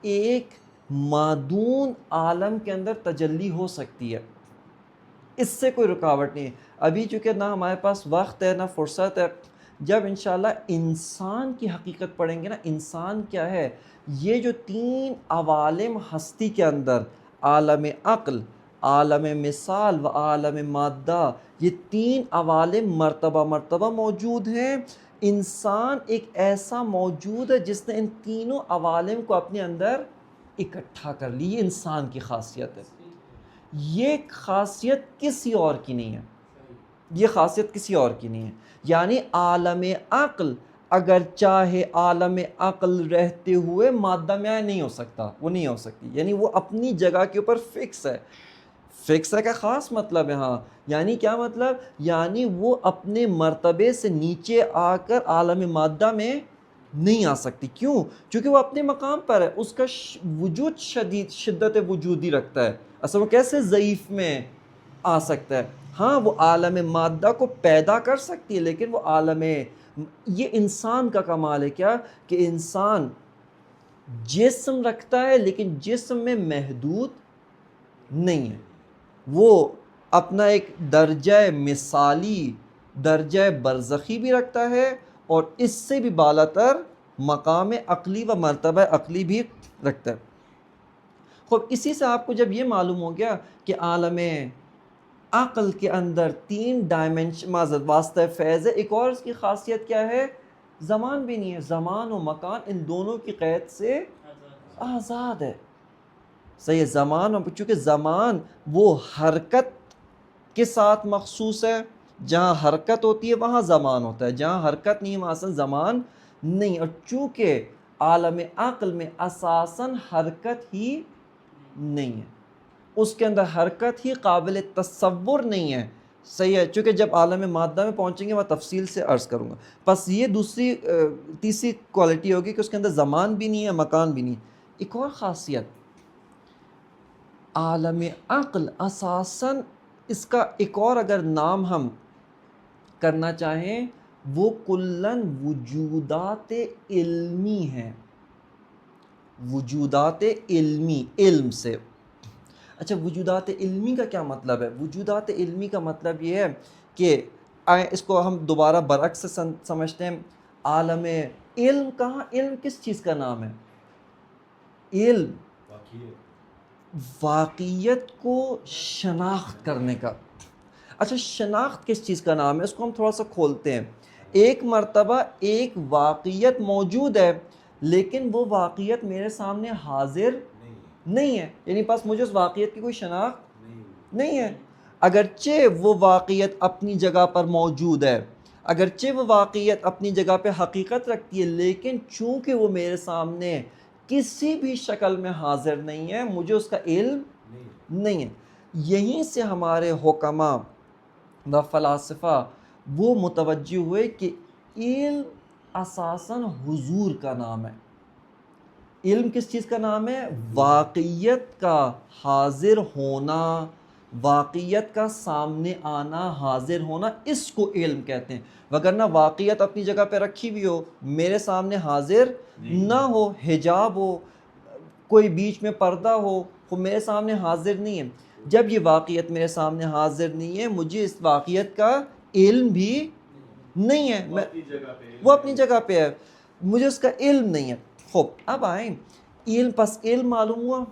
ایک مادون عالم کے اندر تجلی ہو سکتی ہے, اس سے کوئی رکاوٹ نہیں ہے. ابھی چونکہ نہ ہمارے پاس وقت ہے نہ فرصت ہے, جب انشاءاللہ انسان کی حقیقت پڑھیں گے نا, انسان کیا ہے, یہ جو تین عوالم ہستی کے اندر, عالم عقل, عالم مثال و عالم مادہ, یہ تین عوالم مرتبہ مرتبہ موجود ہیں. انسان ایک ایسا موجود ہے جس نے ان تینوں عوالم کو اپنے اندر اکٹھا کر لی. یہ انسان کی خاصیت ہے, یہ خاصیت کسی اور کی نہیں ہے, یہ خاصیت کسی اور کی نہیں ہے. یعنی عالم عقل اگر چاہے عالم عقل رہتے ہوئے مادہ میں نہیں ہو سکتا, وہ نہیں ہو سکتی. یعنی وہ اپنی جگہ کے اوپر فکس ہے. فکس ہے کا خاص مطلب ہے, ہاں یعنی کیا مطلب, یعنی وہ اپنے مرتبے سے نیچے آ کر عالم مادہ میں نہیں آ سکتی. کیوں؟ چونکہ وہ اپنے مقام پر ہے, اس کا وجود شدت وجودی رکھتا ہے. اصل وہ کیسے ضعیف میں آ سکتا ہے؟ ہاں وہ عالم مادہ کو پیدا کر سکتی ہے, لیکن وہ عالم, یہ انسان کا کمال ہے کیا, کہ انسان جسم رکھتا ہے لیکن جسم میں محدود نہیں ہے. وہ اپنا ایک درجہ مثالی, درجہ برزخی بھی رکھتا ہے, اور اس سے بھی بالاتر مقام عقلی و مرتبہ عقلی بھی رکھتا ہے. خوب اسی سے آپ کو جب یہ معلوم ہو گیا کہ عالم عقل کے اندر تین ڈائمنشن واسطہ فیض ہے, ایک اور اس کی خاصیت کیا ہے, زمان بھی نہیں ہے. زمان و مکان ان دونوں کی قید سے آزاد ہے. صحیح ہے, زمان, اور چونکہ زمان وہ حرکت کے ساتھ مخصوص ہے, جہاں حرکت ہوتی ہے وہاں زمان ہوتا ہے, جہاں حرکت نہیں وہاں اصلا زمان نہیں. اور چونکہ عالم عقل میں اساساً حرکت ہی نہیں ہے, اس کے اندر حرکت ہی قابل تصور نہیں ہے. صحیح ہے, چونکہ جب عالم مادہ میں پہنچیں گے میں تفصیل سے عرض کروں گا. بس یہ تیسری کوالٹی ہوگی کہ اس کے اندر زمان بھی نہیں ہے, مکان بھی نہیں. ایک اور خاصیت, عالم عقل اساساً اس کا ایک اور اگر نام ہم کرنا چاہیں, وہ کلن وجودات علمی ہیں. وجودات علمی, علم سے. اچھا وجودات علمی کا کیا مطلب ہے؟ وجودات علمی کا مطلب یہ ہے کہ اس کو ہم دوبارہ برعکس سے سمجھتے ہیں. عالم علم کہاں, علم کس چیز کا نام ہے؟ علم واقعیت کو شناخت کرنے کا. اچھا شناخت کس چیز کا نام ہے, اس کو ہم تھوڑا سا کھولتے ہیں. ایک مرتبہ ایک واقعیت موجود ہے لیکن وہ واقعیت میرے سامنے حاضر نہیں ہے, یعنی پاس مجھے اس واقعیت کی کوئی شناخت نہیں ہے. اگرچہ وہ واقعیت اپنی جگہ پر موجود ہے, اگرچہ وہ واقعیت اپنی جگہ پہ حقیقت رکھتی ہے, لیکن چونکہ وہ میرے سامنے کسی بھی شکل میں حاضر نہیں ہے, مجھے اس کا علم نہیں ہے. یہیں سے ہمارے حکماء و فلاسفہ وہ متوجہ ہوئے کہ علم اساساً حضور کا نام ہے. علم کس چیز کا نام ہے؟ واقعیت کا حاضر ہونا, واقعیت کا سامنے آنا، حاضر ہونا، اس کو علم کہتے ہیں. وگرنہ واقعیت اپنی جگہ پہ رکھی بھی ہو، میرے سامنے حاضر نہ ہو، حجاب ہو، کوئی بیچ میں پردہ ہو، وہ میرے سامنے حاضر نہیں ہے. جب یہ واقعیت میرے سامنے حاضر نہیں ہے، مجھے اس واقعیت کا علم بھی نہیں ہے. وہ اپنی جگہ پہ ہے، مجھے اس کا علم نہیں ہے. خوب، اب آئیں علم پس علم معلوم ہوا.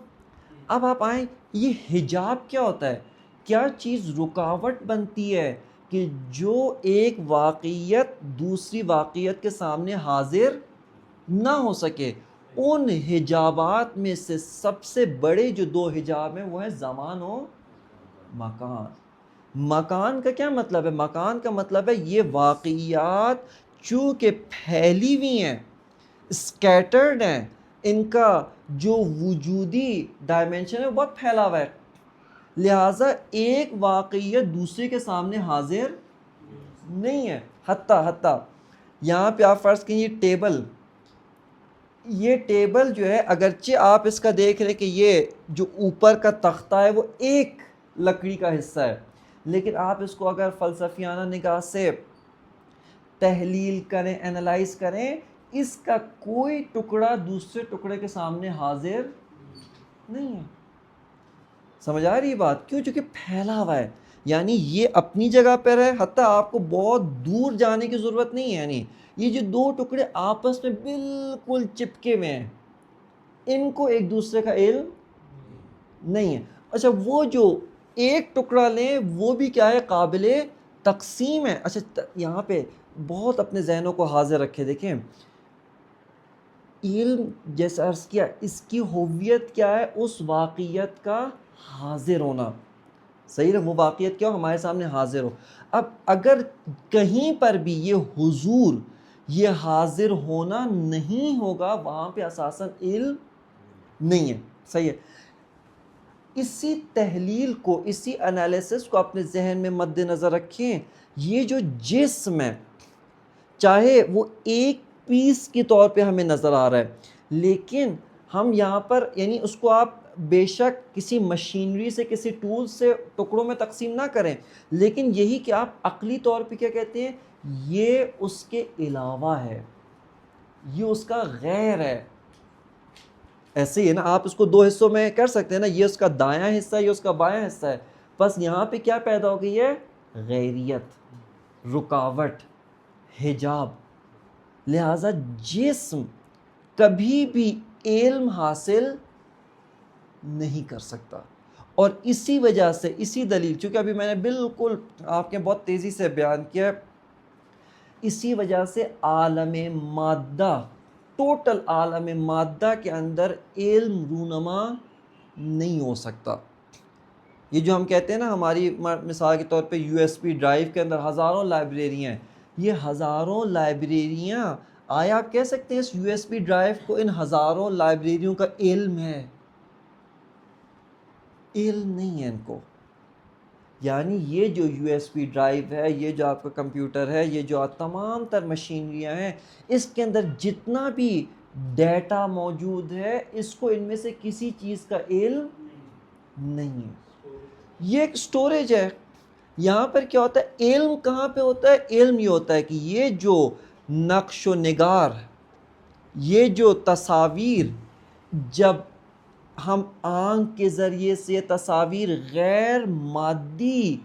اب آپ آئیں، یہ حجاب کیا ہوتا ہے؟ کیا چیز رکاوٹ بنتی ہے کہ جو ایک واقعیت دوسری واقعیت کے سامنے حاضر نہ ہو سکے؟ ان حجابات میں سے سب سے بڑے جو دو حجاب ہیں وہ ہیں زمان و مکان. مکان کا کیا مطلب ہے؟ مکان کا مطلب ہے یہ واقعیات چونکہ پھیلی ہوئی ہیں، اسکیٹرڈ ہیں، ان کا جو وجودی ڈائمنشن ہے وہ بہت پھیلا ہوا ہے، لہٰذا ایک واقعیت دوسرے کے سامنے حاضر نہیں ہے. حتیٰ یہاں پہ آپ فرض کیجیے یہ ٹیبل جو ہے، اگرچہ آپ اس کا دیکھ رہے کہ یہ جو اوپر کا تختہ ہے وہ ایک لکڑی کا حصہ ہے، لیکن آپ اس کو اگر فلسفیانہ نگاہ سے تحلیل کریں، اینالائز کریں، اس کا کوئی ٹکڑا دوسرے ٹکڑے کے سامنے حاضر نہیں ہے. سمجھ آ رہی ہے بات؟ کیوں؟ چونکہ پھیلا ہوا ہے. یعنی یہ اپنی جگہ پر ہے، حتیٰ آپ کو بہت دور جانے کی ضرورت نہیں ہے. یعنی یہ جو دو ٹکڑے آپس میں بالکل چپکے ہوئے ہیں، ان کو ایک دوسرے کا علم نہیں ہے. اچھا، وہ جو ایک ٹکڑا لیں وہ بھی کیا ہے؟ قابل تقسیم ہے. اچھا، یہاں پہ بہت اپنے ذہنوں کو حاضر رکھے. دیکھیں، علم جیسا عرض کیا، اس کی ہویت کیا ہے؟ اس واقعیت کا حاضر ہونا. صحیح ہے، وہ واقعیت کیا ہو؟ ہمارے سامنے حاضر ہو. اب اگر کہیں پر بھی یہ حضور، یہ حاضر ہونا نہیں ہوگا، وہاں پہ اساساً علم نہیں ہے. صحیح ہے. اسی تحلیل کو، اسی انالیسس کو اپنے ذہن میں مد نظر رکھیں. یہ جو جسم ہے، چاہے وہ ایک پیس کے طور پہ ہمیں نظر آ رہا ہے، لیکن ہم یہاں پر یعنی اس کو آپ بے شک کسی مشینری سے، کسی ٹول سے ٹکڑوں میں تقسیم نہ کریں، لیکن یہی کہ آپ عقلی طور پہ کیا کہتے ہیں؟ یہ اس کے علاوہ ہے، یہ اس کا غیر ہے. ایسے ہی ہے نا، آپ اس کو دو حصوں میں کر سکتے ہیں نا، یہ اس کا دایاں حصہ ہے، یہ اس کا بایاں حصہ ہے. بس یہاں پہ کیا پیدا ہو گئی ہے؟ غیریت، رکاوٹ، حجاب. لہذا جسم کبھی بھی علم حاصل نہیں کر سکتا. اور اسی وجہ سے، اسی دلیل، چونکہ ابھی میں نے بالکل آپ کے بہت تیزی سے بیان کیا، اسی وجہ سے عالم مادہ، ٹوٹل عالم مادہ کے اندر علم رونما نہیں ہو سکتا. یہ جو ہم کہتے ہیں نا، ہماری مثال کے طور پہ یو ایس بی ڈرائیو کے اندر ہزاروں لائبریریاں ہیں، یہ ہزاروں لائبریریاں، آیا آپ کہہ سکتے ہیں اس یو ایس بی ڈرائیو کو ان ہزاروں لائبریریوں کا علم ہے؟ علم نہیں ہے ان کو. یعنی یہ جو یو ایس بی ڈرائیو ہے، یہ جو آپ کا کمپیوٹر ہے، یہ جو تمام تر مشینریاں ہیں، اس کے اندر جتنا بھی ڈیٹا موجود ہے، اس کو ان میں سے کسی چیز کا علم نہیں ہے. یہ ایک سٹوریج ہے. یہاں پر کیا ہوتا ہے؟ علم کہاں پہ ہوتا ہے؟ علم یہ ہوتا ہے کہ یہ جو نقش و نگار، یہ جو تصاویر، جب ہم آنکھ کے ذریعے سے تصاویر غیر مادی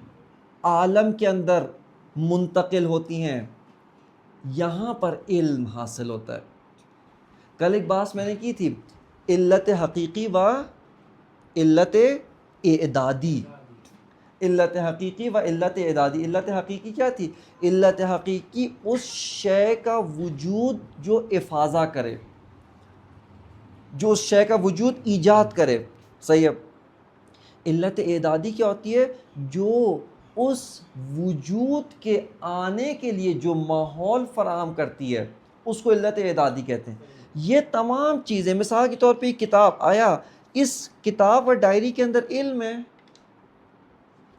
عالم کے اندر منتقل ہوتی ہیں، یہاں پر علم حاصل ہوتا ہے. کل ایک بات میں نے کی تھی، علت حقیقی و علت اعدادی. علت حقیقی و علت اعدادی. علت حقیقی کیا تھی؟ علت حقیقی اس شے کا وجود جو افاضہ کرے، جو اس شے کا وجود ایجاد کرے. صحیح ہے. علت اعدادی کیا ہوتی ہے؟ جو اس وجود کے آنے کے لیے جو ماحول فراہم کرتی ہے، اس کو علت اعدادی کہتے ہیں. یہ تمام چیزیں، مثال کے طور پہ کتاب، آیا اس کتاب اور ڈائری کے اندر علم ہے؟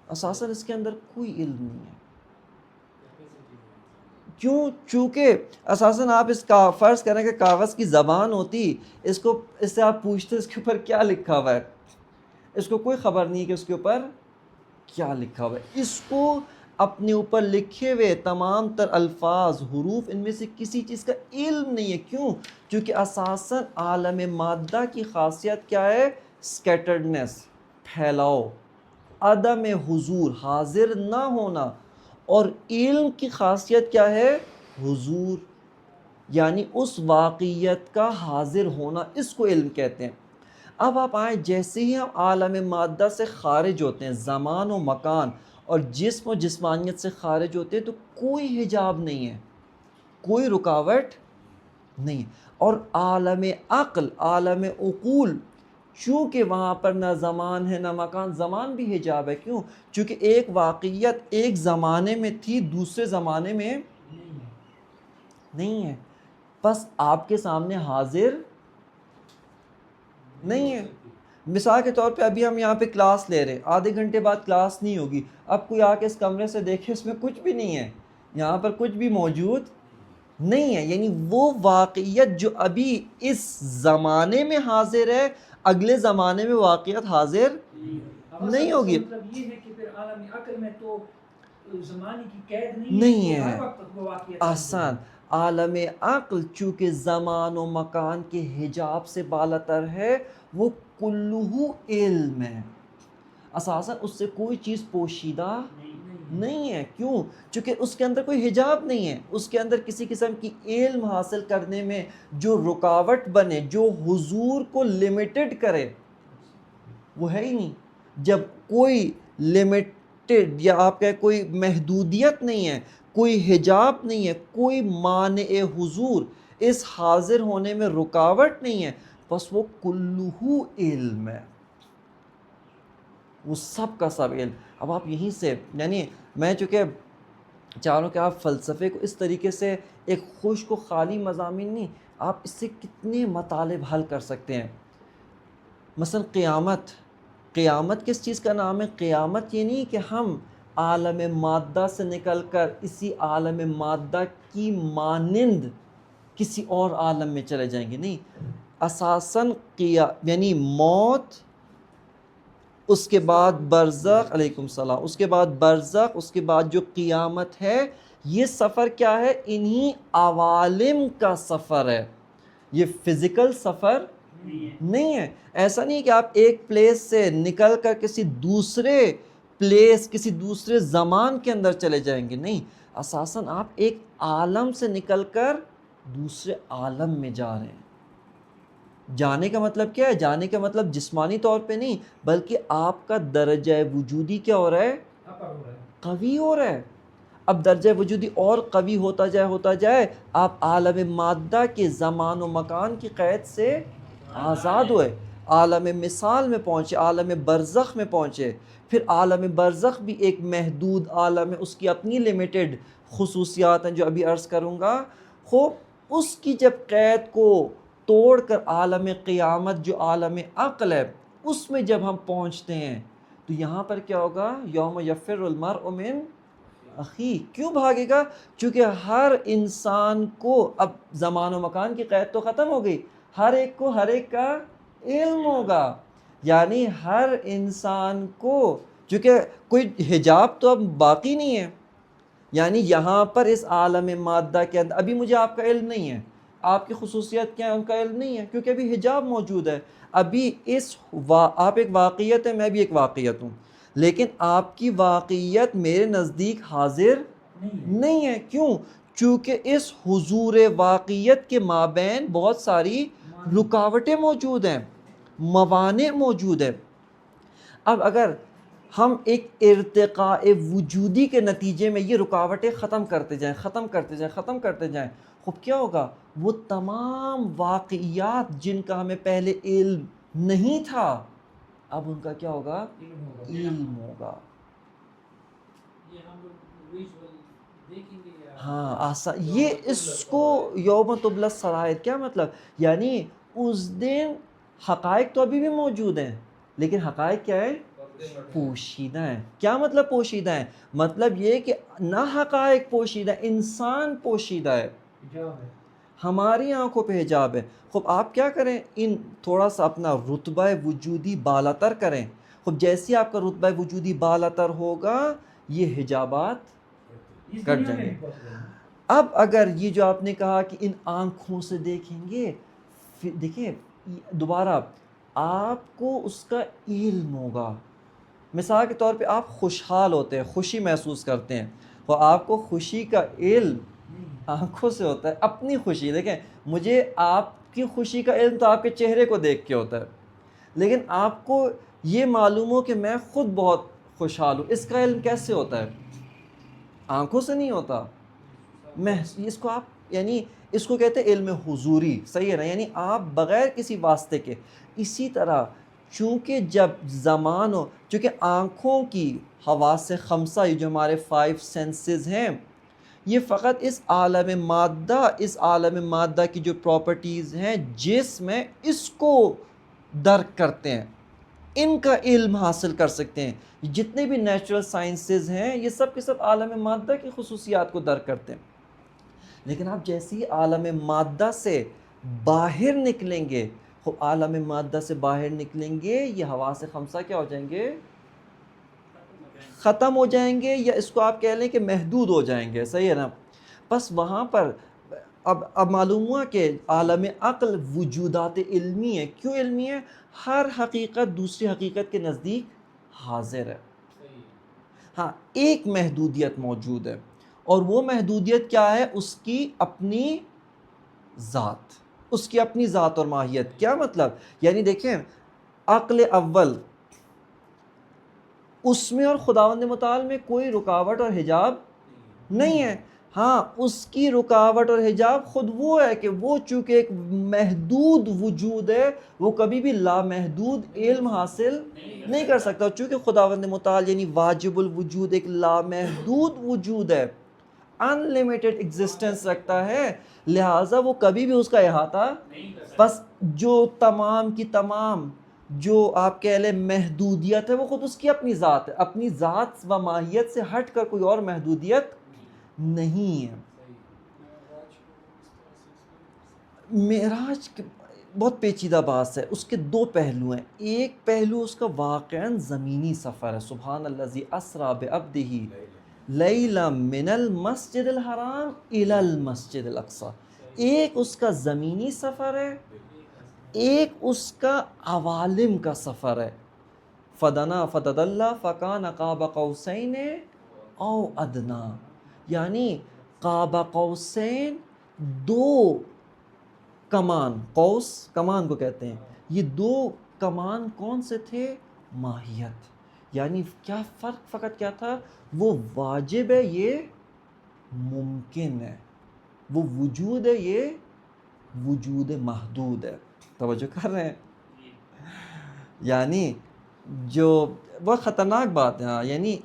اساساً اس کے اندر کوئی علم نہیں ہے. کیوں؟ چونکہ اساساً آپ اس کا فرض کریں کہ کاغذ کی زبان ہوتی، اس سے آپ پوچھتے اس کے اوپر کیا لکھا ہوا ہے، اس کو کوئی خبر نہیں کہ اس کے اوپر کیا لکھا ہوا ہے، اس کو اپنے اوپر لکھے ہوئے تمام تر الفاظ، حروف، ان میں سے کسی چیز کا علم نہیں ہے. کیوں؟ چونکہ اساساً عالم مادہ کی خاصیت کیا ہے؟ اسکیٹرڈنس، پھیلاؤ، عدم حضور، حاضر نہ ہونا. اور علم کی خاصیت کیا ہے؟ حضور، یعنی اس واقعیت کا حاضر ہونا، اس کو علم کہتے ہیں. اب آپ آئیں، جیسے ہی ہم عالم مادہ سے خارج ہوتے ہیں، زمان و مکان اور جسم و جسمانیت سے خارج ہوتے ہیں، تو کوئی حجاب نہیں ہے، کوئی رکاوٹ نہیں. اور عالم عقل، عالم عقول، چونکہ وہاں پر نہ زمان ہے نہ مکان، زمان بھی حجاب ہے. کیوں؟ چونکہ ایک واقعیت ایک زمانے میں تھی، دوسرے زمانے میں نہیں ہے. بس آپ کے سامنے حاضر نہیں ہے. مثال کے طور پہ ابھی ہم یہاں پہ کلاس لے رہے ہیں، آدھے گھنٹے بعد کلاس نہیں ہوگی. اب کوئی آ کے اس کمرے سے دیکھے، اس میں کچھ بھی نہیں ہے، یہاں پر کچھ بھی موجود نہیں ہے. یعنی وہ واقعیت جو ابھی اس زمانے میں حاضر ہے، اگلے زمانے میں واقعیت حاضر نہیں ہوگی. مطلب یہ ہے کہ پھر عالم عقل میں تو زمانے کی قید نہیں نہیں ہے، ہے. ہر وقت وہ واقعیت آسان. عالم عقل چونکہ زمان و مکان کے حجاب سے بالاتر ہے، وہ کلہ علم ہے. اساساً اس سے کوئی چیز پوشیدہ نہیں ہے. کیوں؟ چونکہ اس کے اندر کوئی حجاب نہیں ہے. اس کے اندر کسی قسم کی علم حاصل کرنے میں جو رکاوٹ بنے، جو حضور کو لمیٹڈ کرے، وہ ہے ہی نہیں. جب کوئی لمیٹڈ یا آپ کہیں کوئی محدودیت نہیں ہے، کوئی حجاب نہیں ہے، کوئی مانع حضور، اس حاضر ہونے میں رکاوٹ نہیں ہے، بس وہ کلہ علم ہے، وہ سب کا سب علم. اب آپ یہیں سے، یعنی میں چونکہ چاہ رہا ہوں کہ آپ فلسفے کو اس طریقے سے ایک خشک و خالی مضامین نہیں، آپ اس سے کتنے مطالب حل کر سکتے ہیں. مثلا قیامت کس چیز کا نام ہے؟ قیامت یہ نہیں کہ ہم عالم مادہ سے نکل کر اسی عالم مادہ کی مانند کسی اور عالم میں چلے جائیں گے، نہیں. اساساً یعنی موت، اس کے بعد برزخ، علیکم السلام، اس کے بعد برزخ، اس کے بعد جو قیامت ہے، یہ سفر کیا ہے؟ انہی عوالم کا سفر ہے. یہ فزیکل سفر نہیں ہے. ایسا نہیں کہ آپ ایک پلیس سے نکل کر کسی دوسرے پلیس، کسی دوسرے زمان کے اندر چلے جائیں گے، نہیں. اساساً آپ ایک عالم سے نکل کر دوسرے عالم میں جا رہے ہیں. جانے کا مطلب کیا ہے؟ جانے کا مطلب جسمانی طور پہ نہیں، بلکہ آپ کا درجہ وجودی کیا ہو رہا ہے؟ قوی ہو رہا ہے. اب درجہ وجودی اور قوی ہوتا جائے، آپ عالم مادہ کے زمان و مکان کی قید سے آزاد ہوئے، عالم مثال میں پہنچے، عالم برزخ میں پہنچے. پھر عالم برزخ بھی ایک محدود عالم ہے، اس کی اپنی لمیٹڈ خصوصیات ہیں جو ابھی عرض کروں گا. خوب اس کی جب قید کو توڑ کر عالم قیامت جو عالم عقل ہے، اس میں جب ہم پہنچتے ہیں، تو یہاں پر کیا ہوگا؟ یوم یفر المرء من اخی. کیوں بھاگے گا؟ چونکہ ہر انسان کو اب زمان و مکان کی قید تو ختم ہو گئی، ہر ایک کو ہر ایک کا علم ہوگا. یعنی ہر انسان کو، چونکہ کوئی حجاب تو اب باقی نہیں ہے. یعنی یہاں پر اس عالم مادہ کے اندر ابھی مجھے آپ کا علم نہیں ہے، آپ کی خصوصیت کیا ہے ان کا علم نہیں ہے، کیونکہ ابھی حجاب موجود ہے. ابھی آپ ایک واقعیت ہے، میں بھی ایک واقعیت ہوں، لیکن آپ کی واقعیت میرے نزدیک حاضر نہیں ہے. کیوں؟ چونکہ اس حضور واقعیت کے مابین بہت ساری رکاوٹیں موجود ہیں، موانع موجود ہیں. اب اگر ہم ایک ارتقاء وجودی کے نتیجے میں یہ رکاوٹیں ختم کرتے جائیں، خب کیا ہوگا؟ وہ تمام واقعیات جن کا ہمیں پہلے علم نہیں تھا، اب ان کا کیا ہوگا؟ علم ہوگا. ہاں آسان. یہ اس کو یوم تبلی السرائر کیا مطلب؟ یعنی اس دن حقائق تو ابھی بھی موجود ہیں، لیکن حقائق کیا ہے؟ پوشیدہ ہیں. کیا مطلب پوشیدہ ہیں؟ مطلب یہ کہ نہ حقائق پوشیدہ، انسان پوشیدہ ہے، ہماری آنکھوں پہ حجاب ہے. خب آپ کیا کریں؟ ان تھوڑا سا اپنا رتبہ وجودی بالاتر کریں، خب جیسے آپ کا رتبہ وجودی بالاتر ہوگا یہ حجابات اس کٹ دنیا جائیں میں گے. بھی possible ہے. اب اگر یہ جو آپ نے کہا کہ ان آنکھوں سے دیکھیں گے، دیکھیں دوبارہ آپ کو اس کا علم ہوگا. مثال کے طور پہ آپ خوشحال ہوتے ہیں، خوشی محسوس کرتے ہیں، تو آپ کو خوشی کا علم آنکھوں سے ہوتا ہے. اپنی خوشی دیکھیں، مجھے آپ کی خوشی کا علم تو آپ کے چہرے کو دیکھ کے ہوتا ہے، لیکن آپ کو یہ معلوم ہو کہ میں خود بہت خوشحال ہوں، اس کا علم کیسے ہوتا ہے؟ آنکھوں سے نہیں ہوتا. اس کو آپ یعنی اس کو کہتے ہیں علم حضوری، صحیح ہے نا، یعنی آپ بغیر کسی واسطے کے. اسی طرح چونکہ جب زمان ہو، چونکہ آنکھوں کی حواس خمسہ، یہ جو ہمارے 5 سینسز ہیں، یہ فقط اس عالم مادہ کی جو پراپرٹیز ہیں جس میں اس کو درک کرتے ہیں، ان کا علم حاصل کر سکتے ہیں. جتنے بھی نیچرل سائنسز ہیں یہ سب کے سب عالم مادہ کی خصوصیات کو درک کرتے ہیں. لیکن آپ جیسے ہی عالم مادہ سے باہر نکلیں گے، عالم مادہ سے باہر نکلیں گے، یہ حواس خمسہ کیا ہو جائیں گے؟ ختم ہو جائیں گے، یا اس کو آپ کہہ لیں کہ محدود ہو جائیں گے، صحیح ہے نا. بس وہاں پر اب معلوم ہوا کہ عالم عقل وجودات علمی ہے. کیوں علمی ہے؟ ہر حقیقت دوسری حقیقت کے نزدیک حاضر ہے. ہاں ایک محدودیت موجود ہے، اور وہ محدودیت کیا ہے؟ اس کی اپنی ذات، اس کی اپنی ذات اور ماہیت. کیا مطلب؟ یعنی دیکھیں عقل اول اس میں اور خداوند متعال میں کوئی رکاوٹ اور حجاب نہیں ہے. ہاں اس کی رکاوٹ اور حجاب خود وہ ہے کہ وہ چونکہ ایک محدود وجود ہے، وہ کبھی بھی لامحدود علم حاصل نہیں کر سکتا. چونکہ خداوند متعال یعنی واجب الوجود ایک لامحدود وجود ہے، ان لمیٹڈ ایگزسٹنس رکھتا ہے، لہٰذا وہ کبھی بھی اس کا احاطہ بس جو تمام کی تمام جو آپ کہہ لیں محدودیت ہے وہ خود اس کی اپنی ذات ہے. اپنی ذات و ماہیت سے ہٹ کر کوئی اور محدودیت نہیں ہے. معراج بہت پیچیدہ بات ہے، اس کے 2 پہلو ہیں. ایک پہلو اس کا واقعاً زمینی سفر ہے، سبحان الذی اسریٰ بعبدہ لیلا من المسجد الحرام الی المسجد الاقصی. ایک اس کا زمینی سفر ہے، ایک اس کا عوالم کا سفر ہے. فدنا فتدلی فکان قاب قوسین او ادنا، یعنی قاب قوسین 2 کمان، قوس کمان کو کہتے ہیں، یہ 2 کمان کون سے تھے؟ ماہیت. یعنی کیا فرق فقط کیا تھا؟ وہ واجب ہے، یہ ممکن ہے. وہ وجود ہے، یہ وجود محدود ہے. توجہ کر رہے ہیں؟ یعنی جو بہت خطرناک بات ہے. یعنی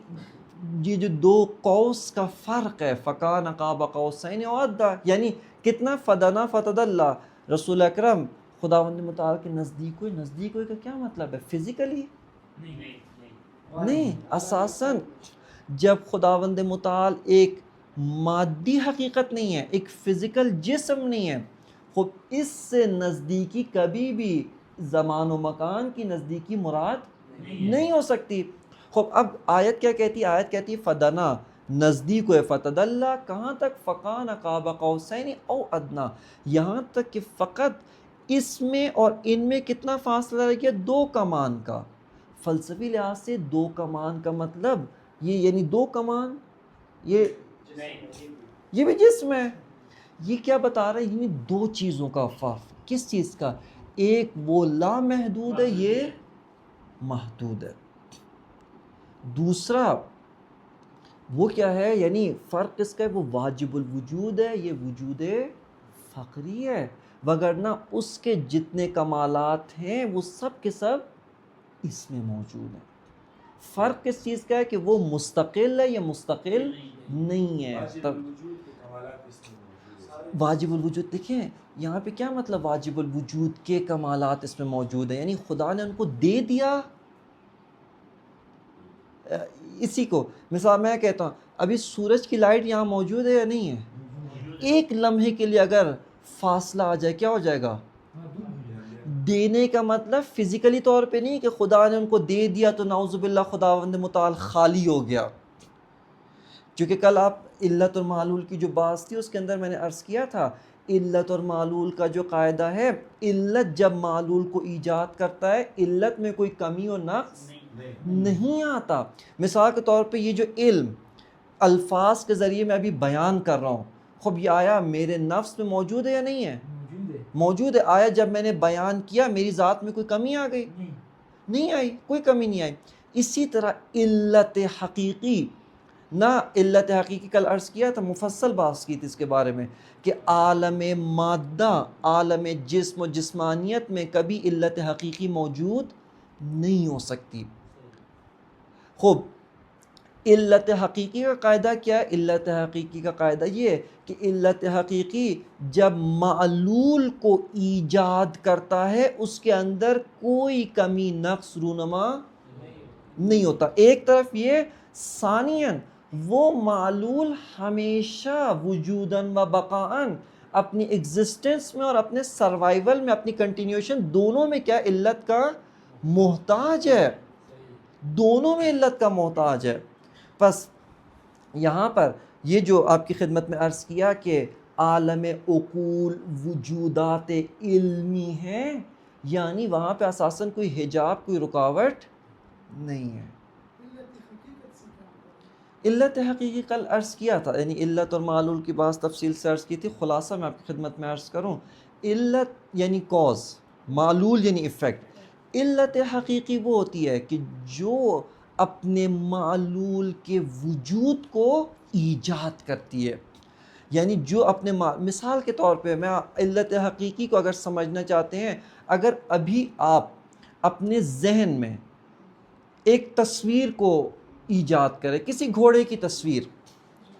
یہ جو 2 قوس کا فرق ہے، فکان قاب قوسین او ادنی، یعنی کتنا؟ فدنا فتدلی. رسول اکرم خداوند متعال کے نزدیک ہوئی. نزدیک ہوئی کا کیا مطلب ہے؟ فزیکلی نہیں، اساساً جب خداوند متعال ایک مادی حقیقت نہیں ہے، ایک فزیکل جسم نہیں ہے، خب اس سے نزدیکی کبھی بھی زمان و مکان کی نزدیکی مراد نہیں ہو سکتی. خب اب آیت کیا کہتی ہے؟ آیت کہتی ہے فدنا، نزدیک ہوئے، فتدلی کہاں تک؟ فکان قاب قوسین او ادنا، یہاں تک کہ فقط اس میں اور ان میں کتنا فاصلہ رہ گیا؟ 2 کمان کا. فلسفی لحاظ سے 2 کمان کا مطلب یہ یعنی 2 کمان یہ بھی جسم ہے. یہ کیا بتا رہا ہے؟ یعنی 2 چیزوں کا کس چیز کا؟ ایک وہ لامحدود ہے، یہ محدود ہے. دوسرا وہ کیا ہے؟ یعنی فرق کس کا ہے؟ وہ واجب الوجود ہے، یہ وجود فقری ہے، وگرنہ اس کے جتنے کمالات ہیں وہ سب کے سب اس میں موجود ہیں. فرق کس چیز کا ہے؟ کہ وہ مستقل ہے یا مستقل نہیں ہے. واجب الوجود دیکھیں یہاں پہ کیا مطلب؟ واجب الوجود کے کمالات اس میں موجود ہیں، یعنی خدا نے ان کو دے دیا. اسی کو مثال میں کہتا ہوں، ابھی سورج کی لائٹ یہاں موجود ہے یا نہیں ہے؟ ایک لمحے کے لیے اگر فاصلہ آ جائے کیا ہو جائے گا؟ دینے کا مطلب فزیکلی طور پہ نہیں کہ خدا نے ان کو دے دیا تو نعوذ باللہ خداوند متعال خالی ہو گیا. چونکہ کل آپ علت اور معلول کی جو بات تھی اس کے اندر میں نے عرض کیا تھا علت اور معلول کا جو قاعدہ ہے, علت جب معلول کو ایجاد کرتا ہے علت میں کوئی کمی و نقص نہیں آتا. مثال کے طور پہ یہ جو علم الفاظ کے ذریعے میں ابھی بیان کر رہا ہوں, خب یہ آیا میرے نفس میں موجود ہے یا نہیں ہے؟ موجود ہے. آیا جب میں نے بیان کیا میری ذات میں کوئی کمی آ گئی؟ نہیں آئی, کوئی کمی نہیں آئی. اسی طرح علت حقیقی, نہ علت حقیقی کل عرض کیا تھا, مفصل بات کی تھی اس کے بارے میں کہ عالم مادہ, عالم جسم و جسمانیت میں کبھی علت حقیقی موجود نہیں ہو سکتی. خوب, علت حقیقی کا قاعدہ کیا ہے؟ علت حقیقی کا قاعدہ یہ ہے کہ علت حقیقی جب معلول کو ایجاد کرتا ہے اس کے اندر کوئی کمی نقص رونما نہیں ہوتا. ایک طرف یہ, ثانیاً وہ معلول ہمیشہ وجوداً و بقاءً اپنی ایگزسٹنس میں اور اپنے سروائیول میں, اپنی کنٹینیوشن دونوں میں کیا علت کا محتاج ہے, دونوں میں علت کا محتاج ہے. بس یہاں پر یہ جو آپ کی خدمت میں عرض کیا کہ عالم عقول وجودات علمی ہیں, یعنی وہاں پہ اساساً کوئی حجاب, کوئی رکاوٹ نہیں ہے. علت حقیقی کل عرض کیا تھا, یعنی علت اور معلول کی بات تفصیل سے عرض کی تھی. خلاصہ میں آپ کی خدمت میں عرض کروں, علت یعنی کاز, معلول یعنی ایفیکٹ. علت حقیقی وہ ہوتی ہے کہ جو اپنے معلول کے وجود کو ایجاد کرتی ہے, یعنی جو اپنے مثال کے طور پہ میں علت حقیقی کو اگر سمجھنا چاہتے ہیں, اگر ابھی آپ اپنے ذہن میں ایک تصویر کو ایجاد کریں, کسی گھوڑے کی تصویر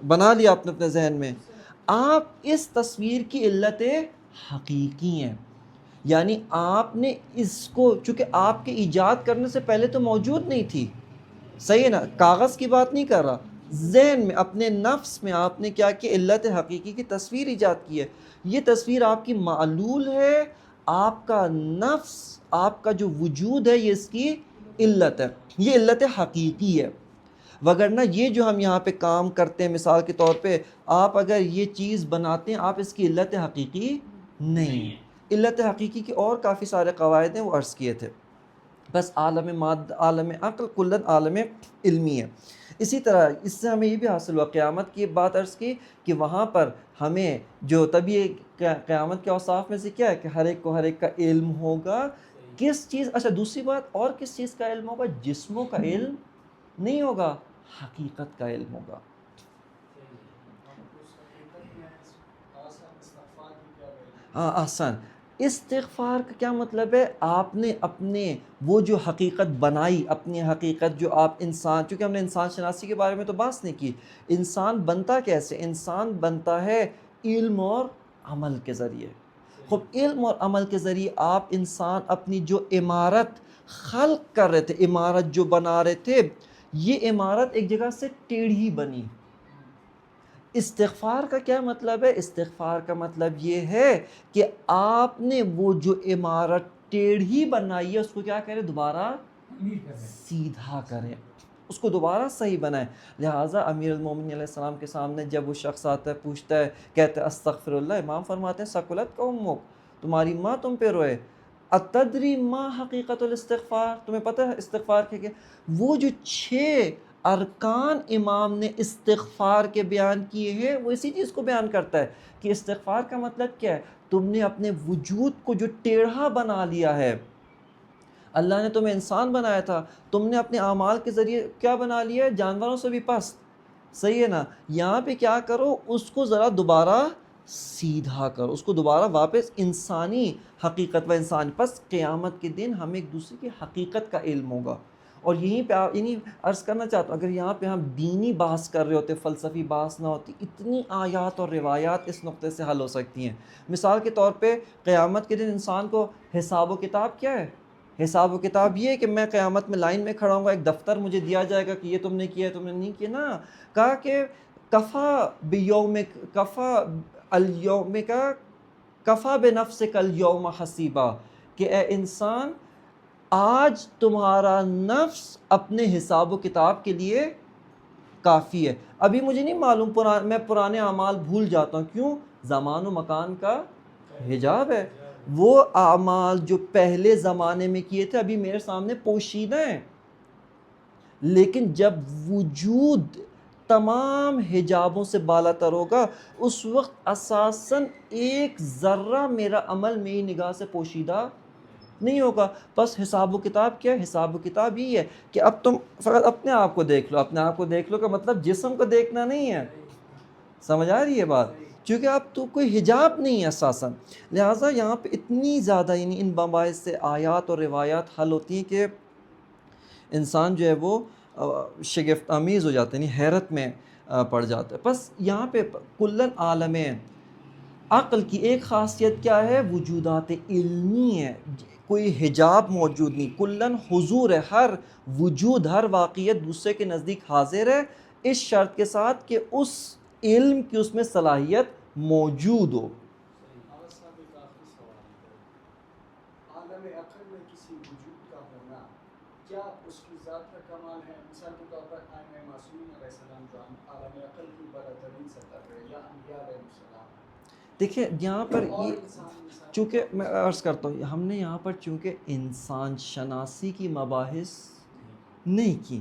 بنا لیا آپ نے اپنے ذہن میں, آپ اس تصویر کی علت حقیقی ہیں. یعنی آپ نے اس کو, چونکہ آپ کے ایجاد کرنے سے پہلے تو موجود نہیں تھی, صحیح ہے نا, کاغذ کی بات نہیں کر رہا, ذہن میں اپنے نفس میں آپ نے کیا کہ علت حقیقی کی تصویر ایجاد کی ہے. یہ تصویر آپ کی معلول ہے, آپ کا نفس, آپ کا جو وجود ہے یہ اس کی علت ہے, یہ علت حقیقی ہے. وگرنہ یہ جو ہم یہاں پہ کام کرتے ہیں, مثال کے طور پہ آپ اگر یہ چیز بناتے ہیں, آپ اس کی علت حقیقی نہیں ہیں. علت حقیقی کے اور کافی سارے قواعد ہیں, وہ عرض کیے تھے. بس عالم مادہ, عالم عقل کلن عالم علمی ہے. اسی طرح اس سے ہمیں یہ بھی حاصل ہوا, قیامت کی بات عرض کی کہ وہاں پر ہمیں جو تبھی قیامت کے اوصاف میں سے کیا ہے کہ ہر ایک کو ہر ایک کا علم ہوگا. کس چیز, اچھا دوسری بات, اور کس چیز کا علم ہوگا؟ جسموں کا علم نہیں ہوگا, حقیقت کا علم ہوگا. ہاں احسن, استغفار کا کیا مطلب ہے؟ آپ نے اپنے وہ جو حقیقت بنائی, اپنی حقیقت جو آپ انسان, چونکہ ہم نے انسان شناسی کے بارے میں تو بات نہیں کی, انسان بنتا کیسے؟ انسان بنتا ہے علم اور عمل کے ذریعے. خب علم اور عمل کے ذریعے آپ انسان اپنی جو عمارت خلق کر رہے تھے, عمارت جو بنا رہے تھے, یہ عمارت ایک جگہ سے ٹیڑھی بنی. استغفار کا کیا مطلب ہے؟ استغفار کا مطلب یہ ہے کہ آپ نے وہ جو عمارت ٹیڑھی بنائی ہے اس کو کیا کریں؟ دوبارہ سیدھا کریں, اس کو دوبارہ صحیح بنائیں. لہٰذا امیر المومنین علیہ السلام کے سامنے جب وہ شخص آتا ہے, پوچھتا ہے, کہتے ہیں استغفر اللہ, امام فرماتے ہیں ثقلت کا امک, تمہاری ماں تم پہ روئے. اتدری ما حقیقت الاستغفار, تمہیں پتہ ہے استغفار کیا؟ وہ جو 6 ارکان امام نے استغفار کے بیان کیے ہیں, وہ اسی چیز کو بیان کرتا ہے کہ استغفار کا مطلب کیا ہے. تم نے اپنے وجود کو جو ٹیڑھا بنا لیا ہے, اللہ نے تمہیں انسان بنایا تھا, تم نے اپنے اعمال کے ذریعے کیا بنا لیا ہے؟ جانوروں سے بھی پست, صحیح ہے نا. یہاں پہ کیا کرو, اس کو ذرا دوبارہ سیدھا کرو, اس کو دوبارہ واپس انسانی حقیقت و انسان. پس قیامت کے دن ہمیں ایک دوسرے کی حقیقت کا علم ہوگا. اور یہیں پہ یعنی عرض کرنا چاہتا ہوں, اگر یہاں پہ ہم دینی بحث کر رہے ہوتے, فلسفی بحث نہ ہوتی, اتنی آیات اور روایات اس نقطے سے حل ہو سکتی ہیں. مثال کے طور پہ قیامت کے دن انسان کو حساب و کتاب کیا ہے؟ حساب و کتاب یہ ہے کہ میں قیامت میں لائن میں کھڑا ہوں گا, ایک دفتر مجھے دیا جائے گا کہ یہ تم نے کیا ہے, تم نے نہیں کیا نا. کہا کہ کفا بیومک, کفا الیوم کا کفا بنفسک الیوم حسیبا, کہ اے انسان آج تمہارا نفس اپنے حساب و کتاب کے لیے کافی ہے. ابھی مجھے نہیں معلوم، میں پرانے اعمال بھول جاتا ہوں. کیوں؟ زمان و مکان کا حجاب ہے. وہ اعمال جو پہلے زمانے میں کیے تھے ابھی میرے سامنے پوشیدہ ہیں، لیکن جب وجود تمام حجابوں سے بالا تر ہوگا اس وقت اساساً ایک ذرہ میرا عمل میری نگاہ سے پوشیدہ نہیں ہوگا. بس حساب و کتاب کیا ہے؟ حساب و کتاب یہی ہے کہ اب تم فقط اپنے آپ کو دیکھ لو. اپنے آپ کو دیکھ لو کا مطلب جسم کو دیکھنا نہیں ہے. سمجھ آ رہی ہے بات؟ چونکہ اب تو کوئی حجاب نہیں ہے اساساً. لہٰذا یہاں پہ اتنی زیادہ یعنی ان مباحث سے آیات اور روایات حل ہوتی ہیں کہ انسان جو ہے وہ شگفت آمیز ہو جاتا ہے، یعنی حیرت میں پڑ جاتا ہے. بس یہاں پہ کلن عالم عقل کی ایک خاصیت کیا ہے؟ وجودات علمی ہے، کوئی حجاب موجود نہیں. کلن حضور ہے، ہر وجود ہر واقعیت دوسرے کے نزدیک حاضر ہے، اس شرط کے ساتھ کہ اس علم کی اس میں صلاحیت موجود ہو. عالم عقل میں کسی وجود کا ہونا کیا اس کی ذات کا کمال ہے؟ مثال کے طور پر ائمہ معصومین علیہ السلام جو عالم عقل کی برترین سطح پہ یا انبیاء علیہ السلام. دیکھیں یہاں پر یہ چونکہ میں عرض کرتا ہوں ہم نے یہاں پر چونکہ انسان شناسی کی مباحث نہیں کی.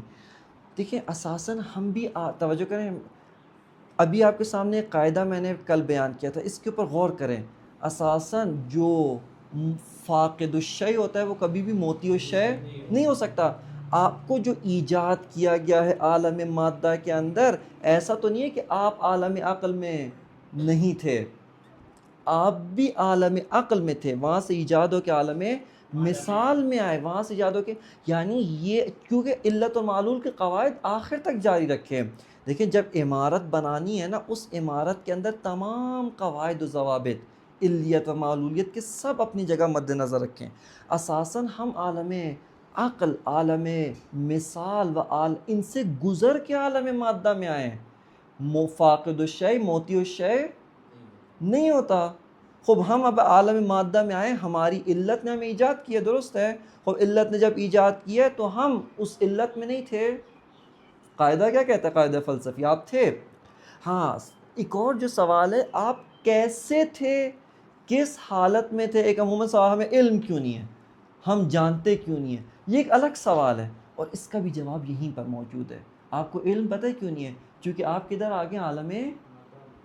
دیکھیں اساساً ہم بھی توجہ کریں، ابھی آپ کے سامنے ایک قاعدہ میں نے کل بیان کیا تھا، اس کے اوپر غور کریں. اساساً جو فاقد الشیء ہوتا ہے وہ کبھی بھی موتی الشیء نہیں ہو سکتا. آپ کو جو ایجاد کیا گیا ہے عالم مادہ کے اندر، ایسا تو نہیں ہے کہ آپ عالم عقل میں نہیں تھے، آپ بھی عالم عقل میں تھے، وہاں سے ایجاد ہو کے عالم مثال میں آئے، وہاں سے ایجاد ہو کے. یعنی یہ کیونکہ علت و معلول کے قواعد آخر تک جاری رکھے. دیکھیں جب عمارت بنانی ہے نا، اس عمارت کے اندر تمام قواعد و ضوابط علیت و معلولیت کے سب اپنی جگہ مد نظر رکھیں. اساساً ہم عالم عقل، عالم مثال و ان سے گزر کے عالم مادہ میں آئے ہیں. فاقد الشیء موتی الشیء نہیں ہوتا. خوب ہم اب عالم مادہ میں آئے، ہماری علت نے ہمیں ایجاد کیا، درست ہے. خوب علت نے جب ایجاد کیا تو ہم اس علت میں نہیں تھے. قاعدہ کیا کہتا ہے؟ قاعدہ فلسفی آپ تھے. ہاں ایک اور جو سوال ہے، آپ کیسے تھے، کس حالت میں تھے؟ ایک عموماً سوال ہمیں علم کیوں نہیں ہے، ہم جانتے کیوں نہیں ہیں، یہ ایک الگ سوال ہے، اور اس کا بھی جواب یہیں پر موجود ہے. آپ کو علم پتہ کیوں نہیں ہے؟ چونکہ آپ کدھر آگے عالم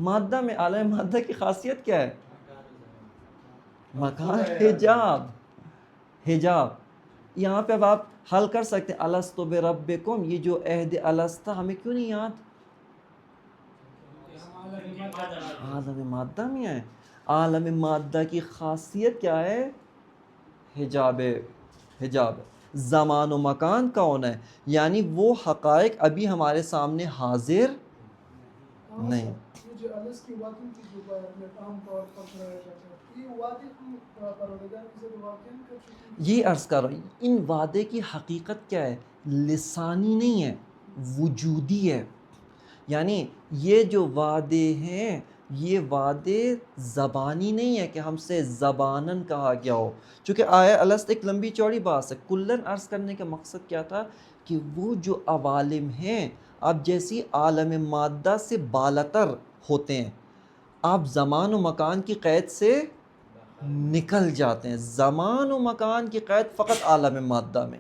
مادہ میں. عالم مادہ کی خاصیت کیا ہے؟ مکان، حجاب. حجاب یہاں پہ اب آپ حل کر سکتے ہیں الستو بربکم، یہ جو عہد الست تھا ہمیں کیوں نہیں یاد؟ عالم مادہ میں ہے. عالم مادہ کی خاصیت کیا ہے؟ حجاب. حجاب زمان و مکان کا ہونا ہے، یعنی وہ حقائق ابھی ہمارے سامنے حاضر نہیں. یہ عرض کر رہا ہوں ان وعدے کی حقیقت کیا ہے؟ لسانی نہیں ہے، وجودی ہے. یعنی یہ جو وعدے ہیں یہ وعدے زبانی نہیں ہے کہ ہم سے زباناً کہا گیا ہو. چونکہ آیا الست ایک لمبی چوڑی بات ہے. کلن عرض کرنے کا مقصد کیا تھا کہ وہ جو عوالم ہیں اب جیسی عالم مادہ سے بالاتر ہوتے ہیں، آپ زمان و مکان کی قید سے نکل جاتے ہیں. زمان و مکان کی قید فقط عالم مادہ میں.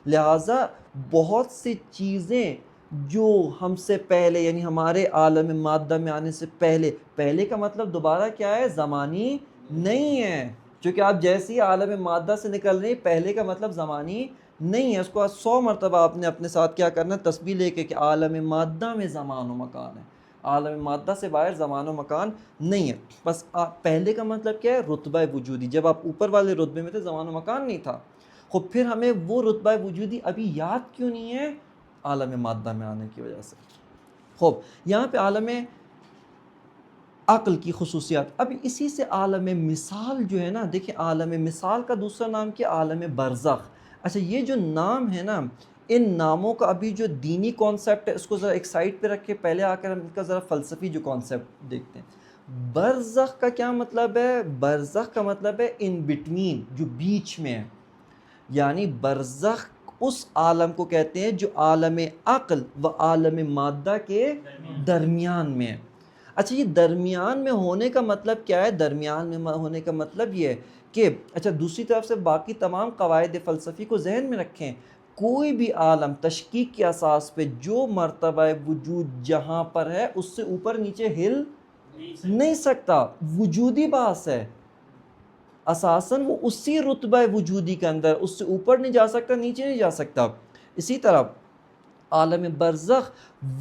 لہٰذا بہت سی چیزیں جو ہم سے پہلے یعنی ہمارے عالم مادہ میں آنے سے پہلے کا مطلب دوبارہ کیا ہے؟ زمانی نہیں ہے. چونکہ آپ جیسی عالم مادہ سے نکل رہے ہیں، پہلے کا مطلب زمانی نہیں ہے. اس کو 100 مرتبہ آپ نے اپنے ساتھ کیا کرنا؟ تسبیح لے کے کہ عالم مادہ میں زمان و مکان ہے، عالم مادہ سے باہر زمان و مکان نہیں ہے. بس پہلے کا مطلب کیا ہے؟ رتبہ وجودی. جب آپ اوپر والے رتبے میں تھے زمان و مکان نہیں تھا. خب پھر ہمیں وہ رتبہ وجودی ابھی یاد کیوں نہیں ہے؟ عالم مادہ میں آنے کی وجہ سے. خوب یہاں پہ عالم عقل کی خصوصیات. اب اسی سے عالم مثال جو ہے نا، دیکھیں عالم مثال کا دوسرا نام کیا؟ عالم برزخ. اچھا یہ جو نام ہے نا، ان ناموں کا ابھی جو دینی کانسیپٹ ہے اس کو ذرا ایک سائڈ پہ رکھ کے پہلے آ کر ہم ان کا ذرا فلسفی جو کانسیپٹ دیکھتے ہیں. برزخ کا کیا مطلب ہے؟ برزخ کا مطلب ہے ان بٹوین، جو بیچ میں ہے. یعنی برزخ اس عالم کو کہتے ہیں جو عالم عقل و عالم مادہ کے درمیان میں ہے. اچھا، یہ درمیان میں ہونے کا مطلب کیا ہے؟ درمیان میں ہونے کا مطلب یہ ہے کہ اچھا، دوسری طرف سے باقی تمام قواعد فلسفی کو ذہن میں رکھیں. کوئی بھی عالم تشکیک کے اساس پہ جو مرتبہ وجود جہاں پر ہے اس سے اوپر نیچے ہل نہیں سکتا. وجودی باس ہے اساساً، وہ اسی رتبہ وجودی کے اندر، اس سے اوپر نہیں جا سکتا، نیچے نہیں جا سکتا. اسی طرح عالم برزخ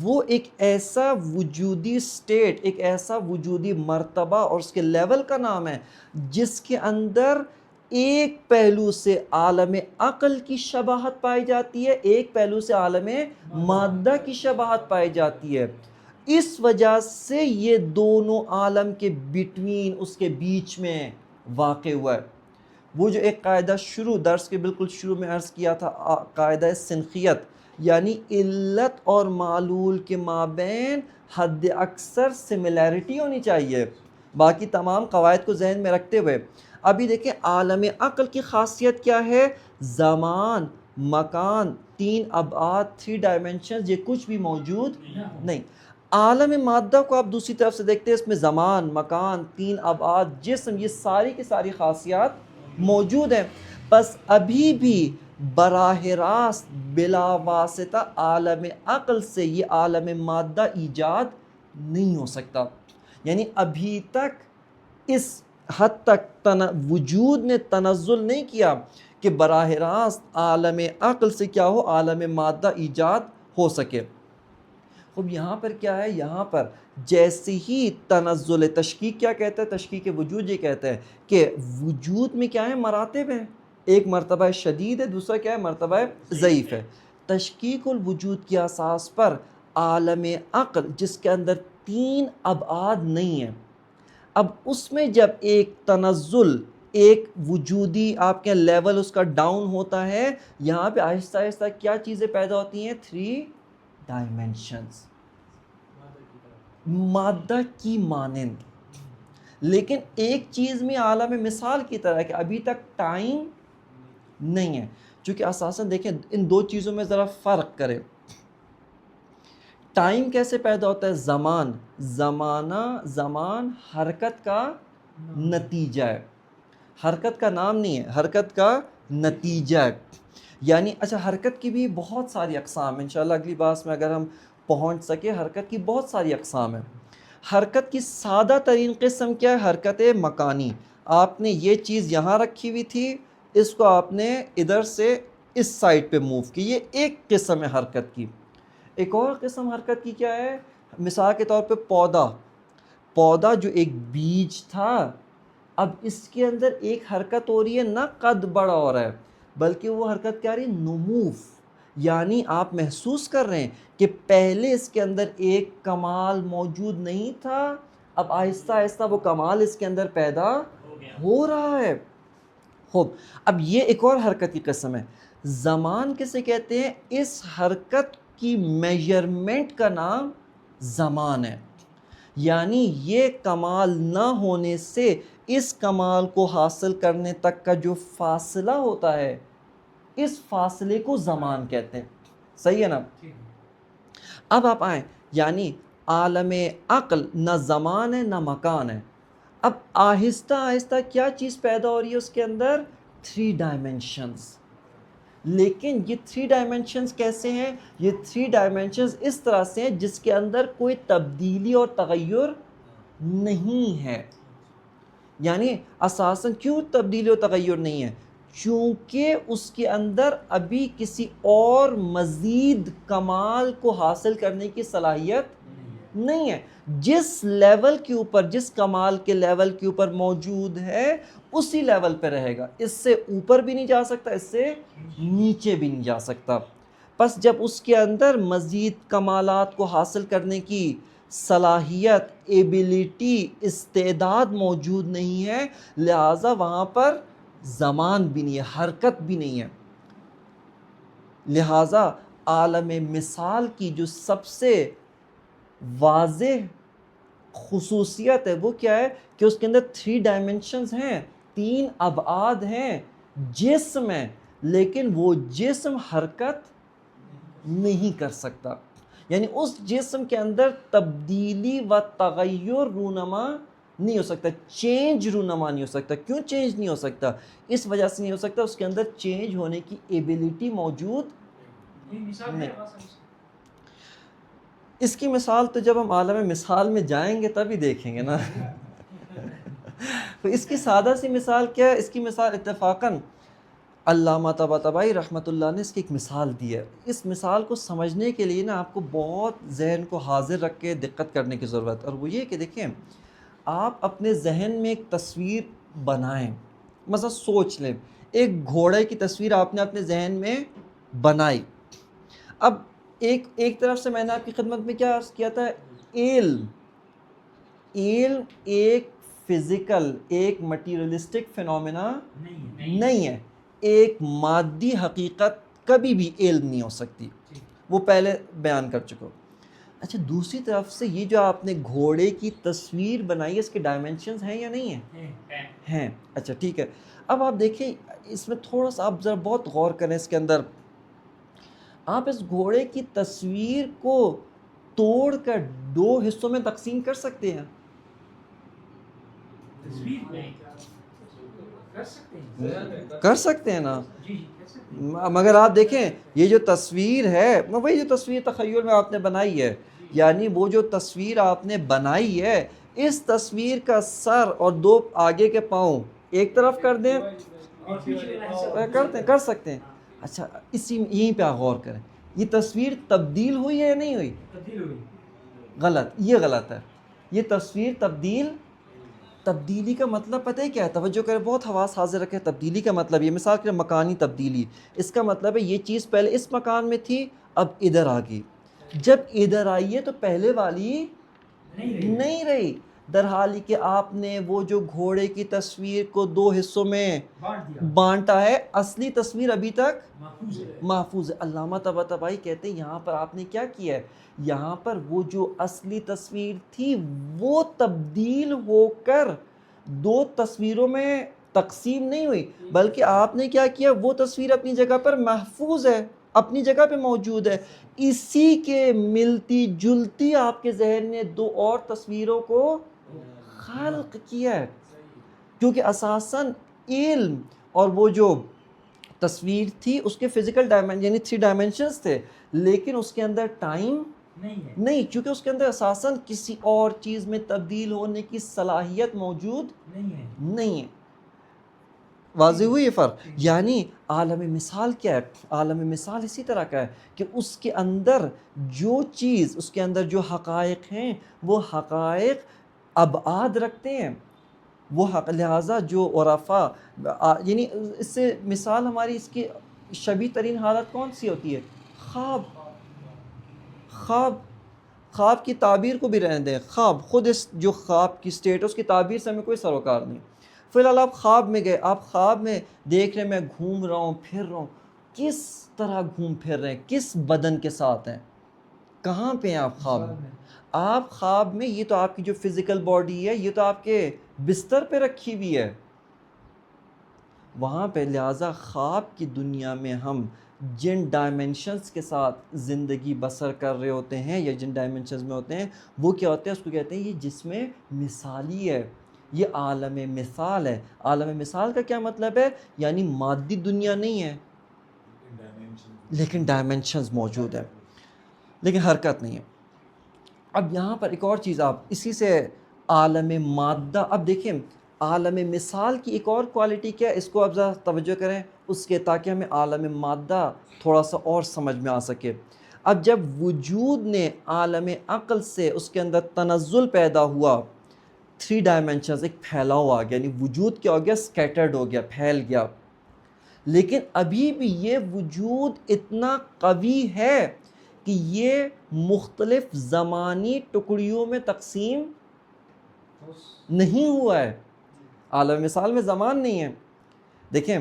وہ ایک ایسا وجودی سٹیٹ، ایک ایسا وجودی مرتبہ اور اس کے لیول کا نام ہے جس کے اندر ایک پہلو سے عالم عقل کی شباہت پائی جاتی ہے، ایک پہلو سے عالم مادہ کی شباہت پائی جاتی ہے. اس وجہ سے یہ دونوں عالم کے بٹوین، اس کے بیچ میں واقع ہوا ہے. وہ جو ایک قاعدہ درس کے بالکل شروع میں عرض کیا تھا، قاعدہ سنخیت، یعنی علت اور معلول کے مابین حد اکثر سملیرٹی ہونی چاہیے. باقی تمام قواعد کو ذہن میں رکھتے ہوئے ابھی دیکھیں عالم عقل کی خاصیت کیا ہے؟ زمان، مکان، 3 ابعاد، 3 ڈائمنشنز، یہ کچھ بھی موجود نہیں. عالم مادہ کو آپ دوسری طرف سے دیکھتے ہیں، اس میں زمان، مکان، 3 ابعاد، جسم، یہ ساری کی ساری خاصیات موجود ہیں. بس ابھی بھی براہ راست بلا واسطہ عالم عقل سے یہ عالم مادہ ایجاد نہیں ہو سکتا. یعنی ابھی تک اس حد تک وجود نے تنزل نہیں کیا کہ براہ راست عالم عقل سے کیا ہو؟ عالم مادہ ایجاد ہو سکے. اب یہاں پر کیا ہے؟ یہاں پر جیسے ہی تنزل تشکیک کیا کہتا ہے؟ تشکیک وجود یہ کہتا ہے کہ وجود میں کیا ہے؟ مراتب ہیں. ایک مرتبہ شدید ہے، دوسرا کیا ہے؟ مرتبہ ضعیف ہے. تشکیک الوجود کی اساس پر عالم عقل جس کے اندر 3 ابعاد نہیں ہیں، اب اس میں جب ایک تنزل، ایک وجودی آپ کے لیول اس کا ڈاؤن ہوتا ہے، یہاں پہ آہستہ آہستہ کیا چیزیں پیدا ہوتی ہیں؟ 3 ڈائمنشنز، مادہ کی مانند. لیکن ایک چیز میں عالم مثال کی طرح کہ ابھی تک ٹائم نہیں ہے. چونکہ اساساً دیکھیں ان دو چیزوں میں ذرا فرق کریں. ٹائم کیسے پیدا ہوتا ہے؟ زمان، زمان حرکت کا نتیجہ ہے، حرکت کا نام نہیں ہے، حرکت کا نتیجہ ہے. یعنی اچھا، حرکت کی بھی بہت ساری اقسام ہیں، انشاءاللہ اگلی بات میں اگر ہم پہنچ سکے. حرکت کی بہت ساری اقسام ہیں. حرکت کی سادہ ترین قسم کیا ہے؟ حرکت مکانی. آپ نے یہ چیز یہاں رکھی ہوئی تھی، اس کو آپ نے ادھر سے اس سائڈ پہ موو کی، یہ ایک قسم ہے حرکت کی. ایک اور قسم حرکت کی کیا ہے؟ مثال کے طور پہ پودا جو ایک بیج تھا، اب اس کے اندر ایک حرکت ہو رہی ہے، نہ قد بڑا ہو رہا ہے بلکہ وہ حرکت کیا رہی ہے؟ نموف. یعنی آپ محسوس کر رہے ہیں کہ پہلے اس کے اندر ایک کمال موجود نہیں تھا، اب آہستہ آہستہ وہ کمال اس کے اندر پیدا ہو رہا ہے. خوب، اب یہ ایک اور حرکت کی قسم ہے. زمان کسے کہتے ہیں؟ اس حرکت کی میجرمنٹ کا نام زمان ہے. یعنی یہ کمال نہ ہونے سے اس کمال کو حاصل کرنے تک کا جو فاصلہ ہوتا ہے، اس فاصلے کو زمان کہتے ہیں. صحیح ہے نا؟ اب آپ آئیں، یعنی عالم عقل نہ زمان ہے نہ مکان ہے. اب آہستہ آہستہ کیا چیز پیدا ہو رہی ہے اس کے اندر؟ 3 ڈائمنشنز. لیکن یہ 3 ڈائمنشنز کیسے ہیں؟ یہ 3 ڈائمنشنز اس طرح سے ہیں جس کے اندر کوئی تبدیلی اور تغیر نہیں ہے. یعنی اساساً کیوں تبدیلی اور تغیر نہیں ہے؟ چونکہ اس کے اندر ابھی کسی اور مزید کمال کو حاصل کرنے کی صلاحیت نہیں ہے. جس لیول کے اوپر، جس کمال کے لیول کے اوپر موجود ہے اسی لیول پہ رہے گا، اس سے اوپر بھی نہیں جا سکتا، اس سے نیچے بھی نہیں جا سکتا. پس جب اس کے اندر مزید کمالات کو حاصل کرنے کی صلاحیت، ایبیلیٹی، استعداد موجود نہیں ہے، لہٰذا وہاں پر زمان بھی نہیں ہے، حرکت بھی نہیں ہے. لہٰذا عالم مثال کی جو سب سے واضح خصوصیت ہے وہ کیا ہے کہ اس کے اندر 3 ڈائمنشنز ہیں، 3 ابعاد ہیں، جسم ہے، لیکن وہ جسم حرکت نہیں کر سکتا، یعنی اس جسم کے اندر تبدیلی و تغیر رونما نہیں ہو سکتا، چینج رونما نہیں ہو سکتا. کیوں چینج نہیں ہو سکتا؟ اس وجہ سے نہیں ہو سکتا اس کے اندر چینج ہونے کی ایبیلٹی موجود نہیں. اس کی مثال تو جب ہم عالم مثال میں جائیں گے تب ہی دیکھیں گے نا. تو اس کی سادہ سی مثال کیا ہے؟ اس کی مثال اتفاقاً علامہ طباطبائی رحمۃ اللہ نے اس کی ایک مثال دی ہے. اس مثال کو سمجھنے کے لیے نا آپ کو بہت ذہن کو حاضر رکھ کے دقت کرنے کی ضرورت ہے، اور وہ یہ کہ دیکھیں آپ اپنے ذہن میں ایک تصویر بنائیں، مثلا سوچ لیں ایک گھوڑے کی تصویر آپ نے اپنے ذہن میں بنائی. اب ایک طرف سے میں نے آپ کی خدمت میں کیا عرض کیا تھا، علم ایک فزیکل، ایک مٹیریلسٹک فینومینا نہیں ہے، ایک مادی حقیقت کبھی بھی علم نہیں ہو سکتی، وہ پہلے بیان کر چکا. اچھا دوسری طرف سے یہ جو آپ نے گھوڑے کی تصویر بنائی ہے اس کے ڈائمنشنز ہیں یا نہیں ہیں؟ اچھا ٹھیک ہے. اب آپ دیکھیں اس میں تھوڑا سا آپ ذرا بہت غور کریں اس کے اندر. آپ اس گھوڑے کی تصویر کو توڑ کر 2 حصوں میں تقسیم کر سکتے ہیں؟ کر سکتے ہیں نا. مگر آپ دیکھیں یہ جو تصویر ہے، وہی جو تصویر تخیل میں آپ نے بنائی ہے، یعنی وہ جو تصویر آپ نے بنائی ہے اس تصویر کا سر اور 2 آگے کے پاؤں ایک طرف کر دیں، کر سکتے ہیں. اچھا یہیں پہ آپ غور کریں، یہ تصویر تبدیل ہوئی ہے یا نہیں ہوئی؟ غلط، یہ غلط ہے. یہ تصویر تبدیلی کا مطلب پتہ ہے کیا ہے؟ توجہ کریں، بہت حواس حاضر رکھیں. تبدیلی کا مطلب یہ مثال کے مکانی تبدیلی، اس کا مطلب ہے یہ چیز پہلے اس مکان میں تھی اب ادھر آ گئی. جب ادھر آئی ہے تو پہلے والی نہیں رہی، در حالی کہ آپ نے وہ جو گھوڑے کی تصویر کو 2 حصوں میں بانٹا ہے، اصلی تصویر ابھی تک محفوظ ہے. علامہ طباطبائی کہتے ہیں یہاں پر آپ نے کیا کیا ہے، یہاں پر وہ جو اصلی تصویر تھی وہ تبدیل ہو کر 2 تصویروں میں تقسیم نہیں ہوئی، بلکہ آپ نے کیا کیا، وہ تصویر اپنی جگہ پر محفوظ ہے، اپنی جگہ پہ موجود ہے. اسی کے ملتی جلتی آپ کے ذہن نے 2 اور تصویروں کو خلق کیا ہے، کیونکہ اساساً علم اور وہ جو تصویر تھی اس کے فزیکل ڈائمنشن یعنی 3 ڈائمنشنز تھے، لیکن اس کے اندر ٹائم نہیں، چونکہ اس کے اندر اساساً کسی اور چیز میں تبدیل ہونے کی صلاحیت موجود نہیں ہے. واضح ہوئی یہ فرق؟ یعنی عالم مثال کیا ہے؟ عالم مثال اسی طرح کا ہے کہ اس کے اندر جو چیز، اس کے اندر جو حقائق ہیں وہ حقائق ابعاد رکھتے ہیں، وہ لہٰذا جو عرفا یعنی اس سے مثال ہماری اس کی شبیہ ترین حالت کون سی ہوتی ہے؟ خواب کی تعبیر کو بھی رہنے دیں، خواب خود اس جو خواب کی سٹیٹ ہے اس کی تعبیر سے ہمیں کوئی سروکار نہیں. فی الحال آپ خواب میں گئے، آپ خواب میں دیکھ رہے ہیں میں گھوم رہا ہوں پھر رہا ہوں، کس طرح گھوم پھر رہے ہیں، کس بدن کے ساتھ ہیں، کہاں پہ ہیں آپ خواب میں؟ آپ خواب میں یہ تو آپ کی جو فزیکل باڈی ہے یہ تو آپ کے بستر پہ رکھی ہوئی ہے وہاں پہ. لہٰذا خواب کی دنیا میں ہم جن ڈائمنشنز کے ساتھ زندگی بسر کر رہے ہوتے ہیں یا جن ڈائمنشنز میں ہوتے ہیں وہ کیا ہوتے ہیں، اس کو کہتے ہیں یہ جسم مثالی ہے، یہ عالم مثال ہے. عالم مثال کا کیا مطلب ہے؟ یعنی مادی دنیا نہیں ہے لیکن ڈائمنشنز موجود ہیں لیکن حرکت نہیں ہے. اب یہاں پر ایک اور چیز آپ اسی سے عالم مادہ، اب دیکھیں عالم مثال کی ایک اور کوالٹی کیا ہے، اس کو اب ذرا توجہ کریں اس کے، تاکہ ہمیں عالم مادہ تھوڑا سا اور سمجھ میں آ سکے. اب جب وجود نے عالم عقل سے اس کے اندر تنزل پیدا ہوا، 3 ڈائمنشنز، ایک پھیلاؤ آ گیا، یعنی وجود کیا ہو گیا، اسکیٹرڈ ہو گیا، پھیل گیا، لیکن ابھی بھی یہ وجود اتنا قوی ہے کہ یہ مختلف زمانی ٹکڑیوں میں تقسیم نہیں ہوا ہے. عالم مثال میں زمان نہیں ہے. دیکھیں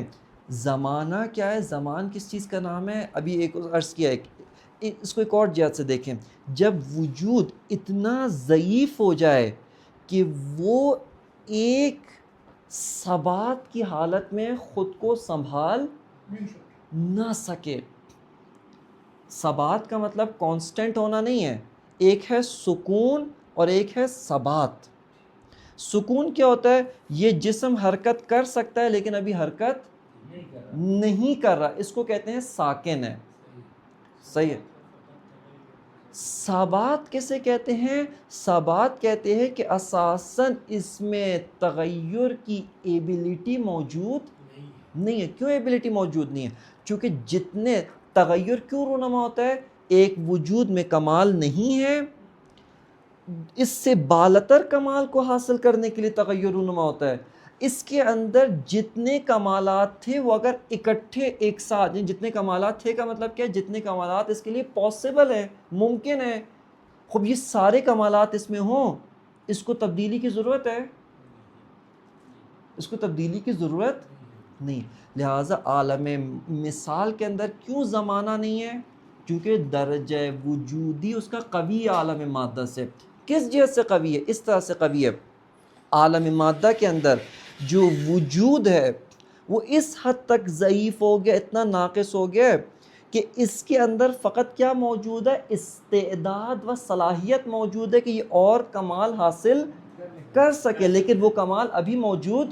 زمانہ کیا ہے، زمان کس چیز کا نام ہے؟ ابھی ایک عرض کیا ہے، اس کو ایک اور جہت سے دیکھیں. جب وجود اتنا ضعیف ہو جائے کہ وہ ایک ثبات کی حالت میں خود کو سنبھال نہ سکے. ثبات کا مطلب کانسٹنٹ ہونا نہیں ہے. ایک ہے سکون اور ایک ہے ثبات. سکون کیا ہوتا ہے؟ یہ جسم حرکت کر سکتا ہے لیکن ابھی حرکت نہیں کر رہا, اس کو کہتے ہیں ساکن ہے. صحیح ہے. ثبات کیسے کہتے ہیں؟ ثبات کہتے ہیں کہ اساساً اس میں تغیر کی ایبلٹی موجود نہیں ہے. کیوں ایبلٹی موجود نہیں ہے؟ چونکہ جتنے تغیر کیوں رونما ہوتا ہے؟ ایک وجود میں کمال نہیں ہے, اس سے بالاتر کمال کو حاصل کرنے کے لیے تغیر رونما ہوتا ہے. اس کے اندر جتنے کمالات تھے وہ اگر اکٹھے ایک ساتھ, جتنے کمالات تھے کا مطلب کیا ہے؟ جتنے کمالات اس کے لیے پاسبل ہے, ممکن ہے. خب یہ سارے کمالات اس میں ہوں, اس کو تبدیلی کی ضرورت ہے؟ اس کو تبدیلی کی ضرورت نہیں. لہٰذا عالم مثال کے اندر کیوں زمانہ نہیں ہے؟ کیونکہ درجہ وجودی اس کا قوی ہے عالم مادہ سے. کس جہت سے قوی ہے؟ اس طرح سے قوی ہے. عالم مادہ کے اندر جو وجود ہے وہ اس حد تک ضعیف ہو گیا, اتنا ناقص ہو گیا کہ اس کے اندر فقط کیا موجود ہے؟ استعداد و صلاحیت موجود ہے کہ یہ اور کمال حاصل کر سکے, لیکن وہ کمال ابھی موجود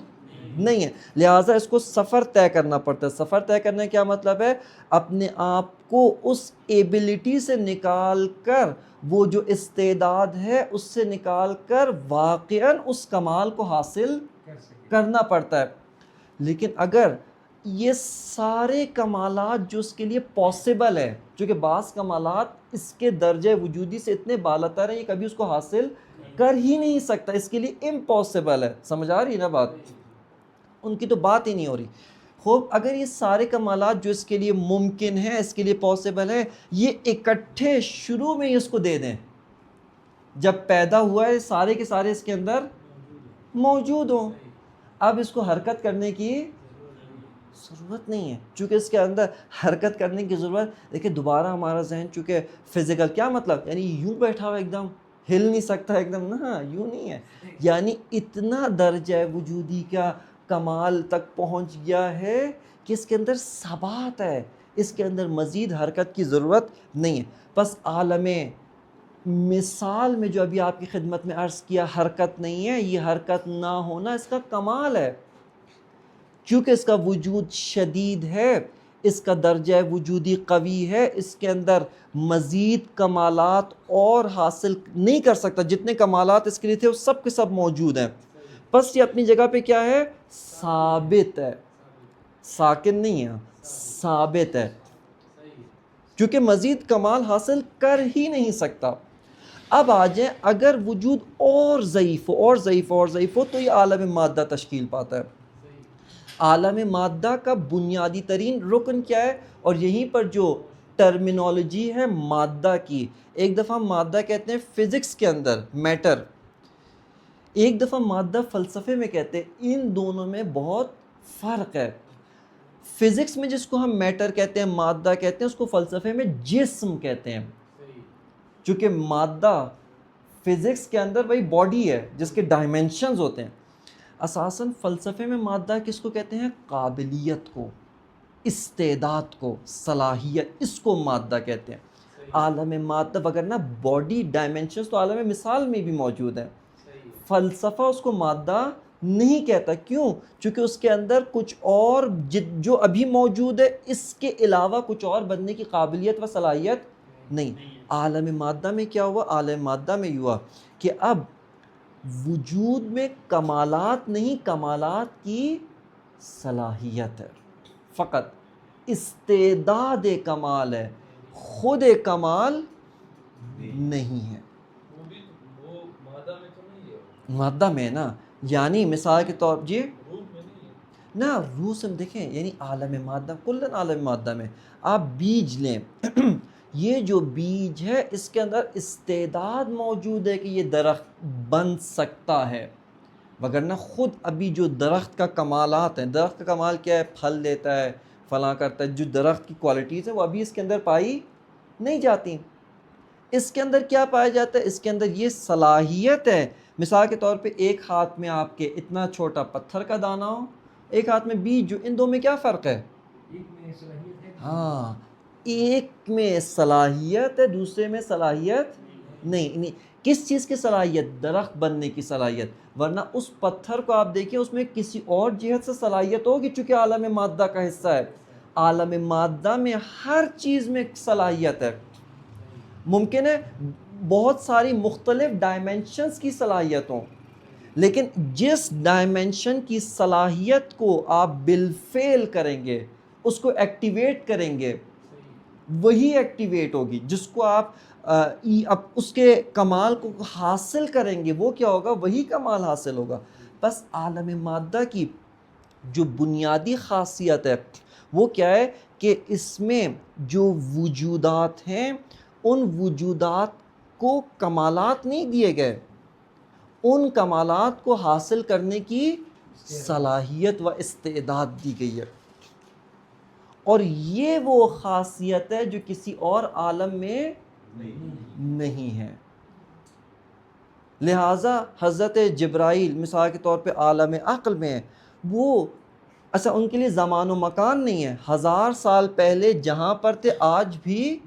نہیں ہے. لہٰذا اس کو سفر طے کرنا پڑتا ہے. سفر طے کرنے کا کیا مطلب ہے؟ اپنے آپ کو اس ایبلٹی سے نکال کر, وہ جو استعداد ہے اس سے نکال کر واقعاً اس کمال کو حاصل کرنا پڑتا ہے. لیکن اگر یہ سارے کمالات جو اس کے لیے پاسبل ہے, چونکہ بعض کمالات اس کے درجہ وجودی سے اتنے بالاتر ہیں یہ کبھی اس کو حاصل کر ہی نہیں سکتا, اس کے لیے امپاسبل ہے. سمجھ آ رہی ہے نا بات؟ ان کی تو بات ہی نہیں ہو رہی. خوب اگر یہ سارے کمالات جو اس کے لیے ممکن ہیں, اس کے لیے پاسبل ہے, یہ اکٹھے شروع میں اس کو دے دیں, جب پیدا ہوا ہے سارے کے سارے اس کے اندر موجود ہوں, اب اس کو حرکت کرنے کی ضرورت نہیں ہے. چونکہ اس کے اندر حرکت کرنے کی ضرورت, دیکھیں دوبارہ ہمارا ذہن چونکہ فزیکل, کیا مطلب یعنی یوں بیٹھا ہوا ایک دم ہل نہیں سکتا ایک دم, نہ یوں نہیں ہے, یعنی اتنا درجہ وجودی کا کمال تک پہنچ گیا ہے کہ اس کے اندر ثبات ہے, اس کے اندر مزید حرکت کی ضرورت نہیں ہے. بس عالم مثال میں جو ابھی آپ کی خدمت میں عرض کیا حرکت نہیں ہے, یہ حرکت نہ ہونا اس کا کمال ہے, کیونکہ اس کا وجود شدید ہے, اس کا درجہ وجودی قوی ہے, اس کے اندر مزید کمالات اور حاصل نہیں کر سکتا. جتنے کمالات اس کے لیے تھے وہ سب کے سب موجود ہیں. بس یہ اپنی جگہ پہ کیا ہے؟ ثابت ہے, ساکن نہیں ہے, ثابت ہے, کیونکہ مزید کمال حاصل کر ہی نہیں سکتا. اب آ جائیں, اگر وجود اور ضعیف ہو اور ضعیف اور ضعیف ہو تو یہ عالم مادہ تشکیل پاتا ہے. عالم مادہ کا بنیادی ترین رکن کیا ہے؟ اور یہیں پر جو ٹرمینالوجی ہے مادہ کی, ایک دفعہ مادہ کہتے ہیں فزکس کے اندر میٹر, ایک دفعہ مادہ فلسفے میں کہتے ہیں. ان دونوں میں بہت فرق ہے. فزکس میں جس کو ہم میٹر کہتے ہیں, مادہ کہتے ہیں, اس کو فلسفے میں جسم کہتے ہیں. چونکہ مادہ فزکس کے اندر وہی باڈی ہے جس کے ڈائمینشنز ہوتے ہیں. اساساً فلسفے میں مادہ کس کو کہتے ہیں؟ قابلیت کو, استعداد کو, صلاحیت, اس کو مادہ کہتے ہیں. عالم مادہ وگرنہ باڈی ڈائمینشنز تو عالم مثال میں بھی موجود ہیں. فلسفہ اس کو مادہ نہیں کہتا. کیوں؟ چونکہ اس کے اندر کچھ اور جو ابھی موجود ہے اس کے علاوہ کچھ اور بننے کی قابلیت و صلاحیت نہیں. عالم مادہ میں کیا ہوا؟ عالم مادہ میں ہوا کہ اب وجود میں کمالات نہیں, کمالات کی صلاحیت ہے, فقط استعداد کمال ہے, خود کمال نہیں ہے. مادہ میں نا, یعنی مثال کے طور جی نا روح سے دیکھیں, یعنی عالم مادہ کلن عالم مادہ میں آپ بیج لیں, یہ جو بیج ہے اس کے اندر استعداد موجود ہے کہ یہ درخت بن سکتا ہے, وگرنہ خود ابھی جو درخت کا کمالات ہیں, درخت کا کمال کیا ہے؟ پھل دیتا ہے, فلاں کرتا ہے, جو درخت کی کوالٹیز ہیں وہ ابھی اس کے اندر پائی نہیں جاتی. اس کے اندر کیا پایا جاتا ہے؟ اس کے اندر یہ صلاحیت ہے. مثال کے طور پہ ایک ہاتھ میں آپ کے اتنا چھوٹا پتھر کا دانہ ہو، ایک ہاتھ میں بیج، جو ان دو میں کیا فرق ہے؟ ایک میں صلاحیت ہے، ہاں، ایک میں صلاحیت ہے، دوسرے میں صلاحیت نہیں۔ کس چیز کی صلاحیت؟ درخت بننے کی صلاحیت، ورنہ اس پتھر کو آپ دیکھیں اس میں کسی اور جہت سے صلاحیت ہوگی، چونکہ عالم مادہ کا حصہ ہے۔ عالم مادہ میں ہر چیز میں صلاحیت ہے، ممکن ہے بہت ساری مختلف ڈائمنشنز کی صلاحیت ہوں، لیکن جس ڈائمنشن کی صلاحیت کو آپ بالفعل کریں گے، اس کو ایکٹیویٹ کریں گے، وہی ایکٹیویٹ ہوگی۔ جس کو آپ اب اس کے کمال کو حاصل کریں گے، وہ کیا ہوگا؟ وہی کمال حاصل ہوگا۔ بس عالم مادہ کی جو بنیادی خاصیت ہے وہ کیا ہے کہ اس میں جو وجودات ہیں ان وجودات کو کمالات نہیں دیے گئے، ان کمالات کو حاصل کرنے کی صلاحیت و استعداد دی گئی ہے، اور یہ وہ خاصیت ہے جو کسی اور عالم میں نہیں ہے۔ لہٰذا حضرت جبرائیل مثال کے طور پہ عالم عقل میں ہے، وہ اچھا ان کے لیے زمان و مکان نہیں ہے، 1000 سال پہلے جہاں پر تھے آج بھی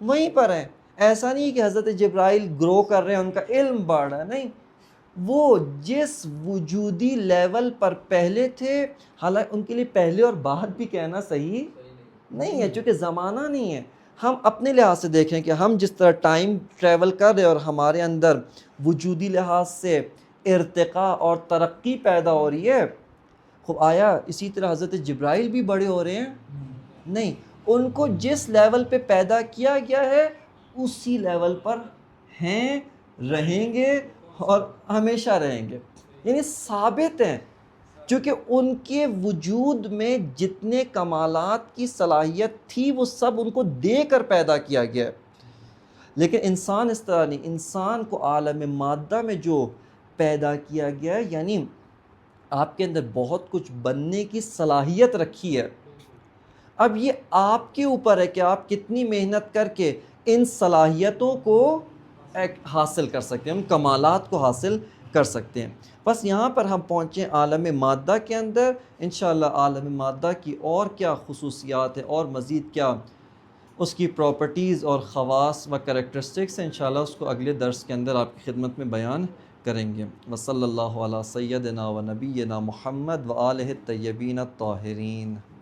وہیں پر ہیں۔ ایسا نہیں کہ حضرت جبرائیل گرو کر رہے ہیں، ان کا علم بڑھ رہا ہے، نہیں، وہ جس وجودی لیول پر پہلے تھے، حالانکہ ان کے لیے پہلے اور بعد بھی کہنا صحیح نہیں ہے، چونکہ زمانہ نہیں ہے۔ ہم اپنے لحاظ سے دیکھیں کہ ہم جس طرح ٹائم ٹریول کر رہے ہیں اور ہمارے اندر وجودی لحاظ سے ارتقاء اور ترقی پیدا ہو رہی ہے، خب آیا اسی طرح حضرت جبرائیل بھی بڑے ہو رہے ہیں؟ نہیں، ان کو جس لیول پہ پیدا کیا گیا ہے اسی لیول پر ہیں، رہیں گے اور ہمیشہ رہیں گے، یعنی ثابت ہیں، چونکہ ان کے وجود میں جتنے کمالات کی صلاحیت تھی وہ سب ان کو دے کر پیدا کیا گیا ہے۔ لیکن انسان اس طرح نہیں، انسان کو عالم مادہ میں جو پیدا کیا گیا ہے، یعنی آپ کے اندر بہت کچھ بننے کی صلاحیت رکھی ہے، اب یہ آپ کے اوپر ہے کہ آپ کتنی محنت کر کے ان صلاحیتوں کو حاصل کر سکتے ہیں، ان کمالات کو حاصل کر سکتے ہیں۔ بس یہاں پر ہم پہنچے عالم مادہ کے اندر، انشاءاللہ عالم مادہ کی اور کیا خصوصیات ہیں اور مزید کیا اس کی پراپرٹیز اور خواص و کریکٹرسٹکس ہیں، انشاءاللہ اس کو اگلے درس کے اندر آپ کی خدمت میں بیان کریں گے۔ وصلی اللہ علی سیدنا و نبینا محمد و آلہ الطیبین الطاہرین۔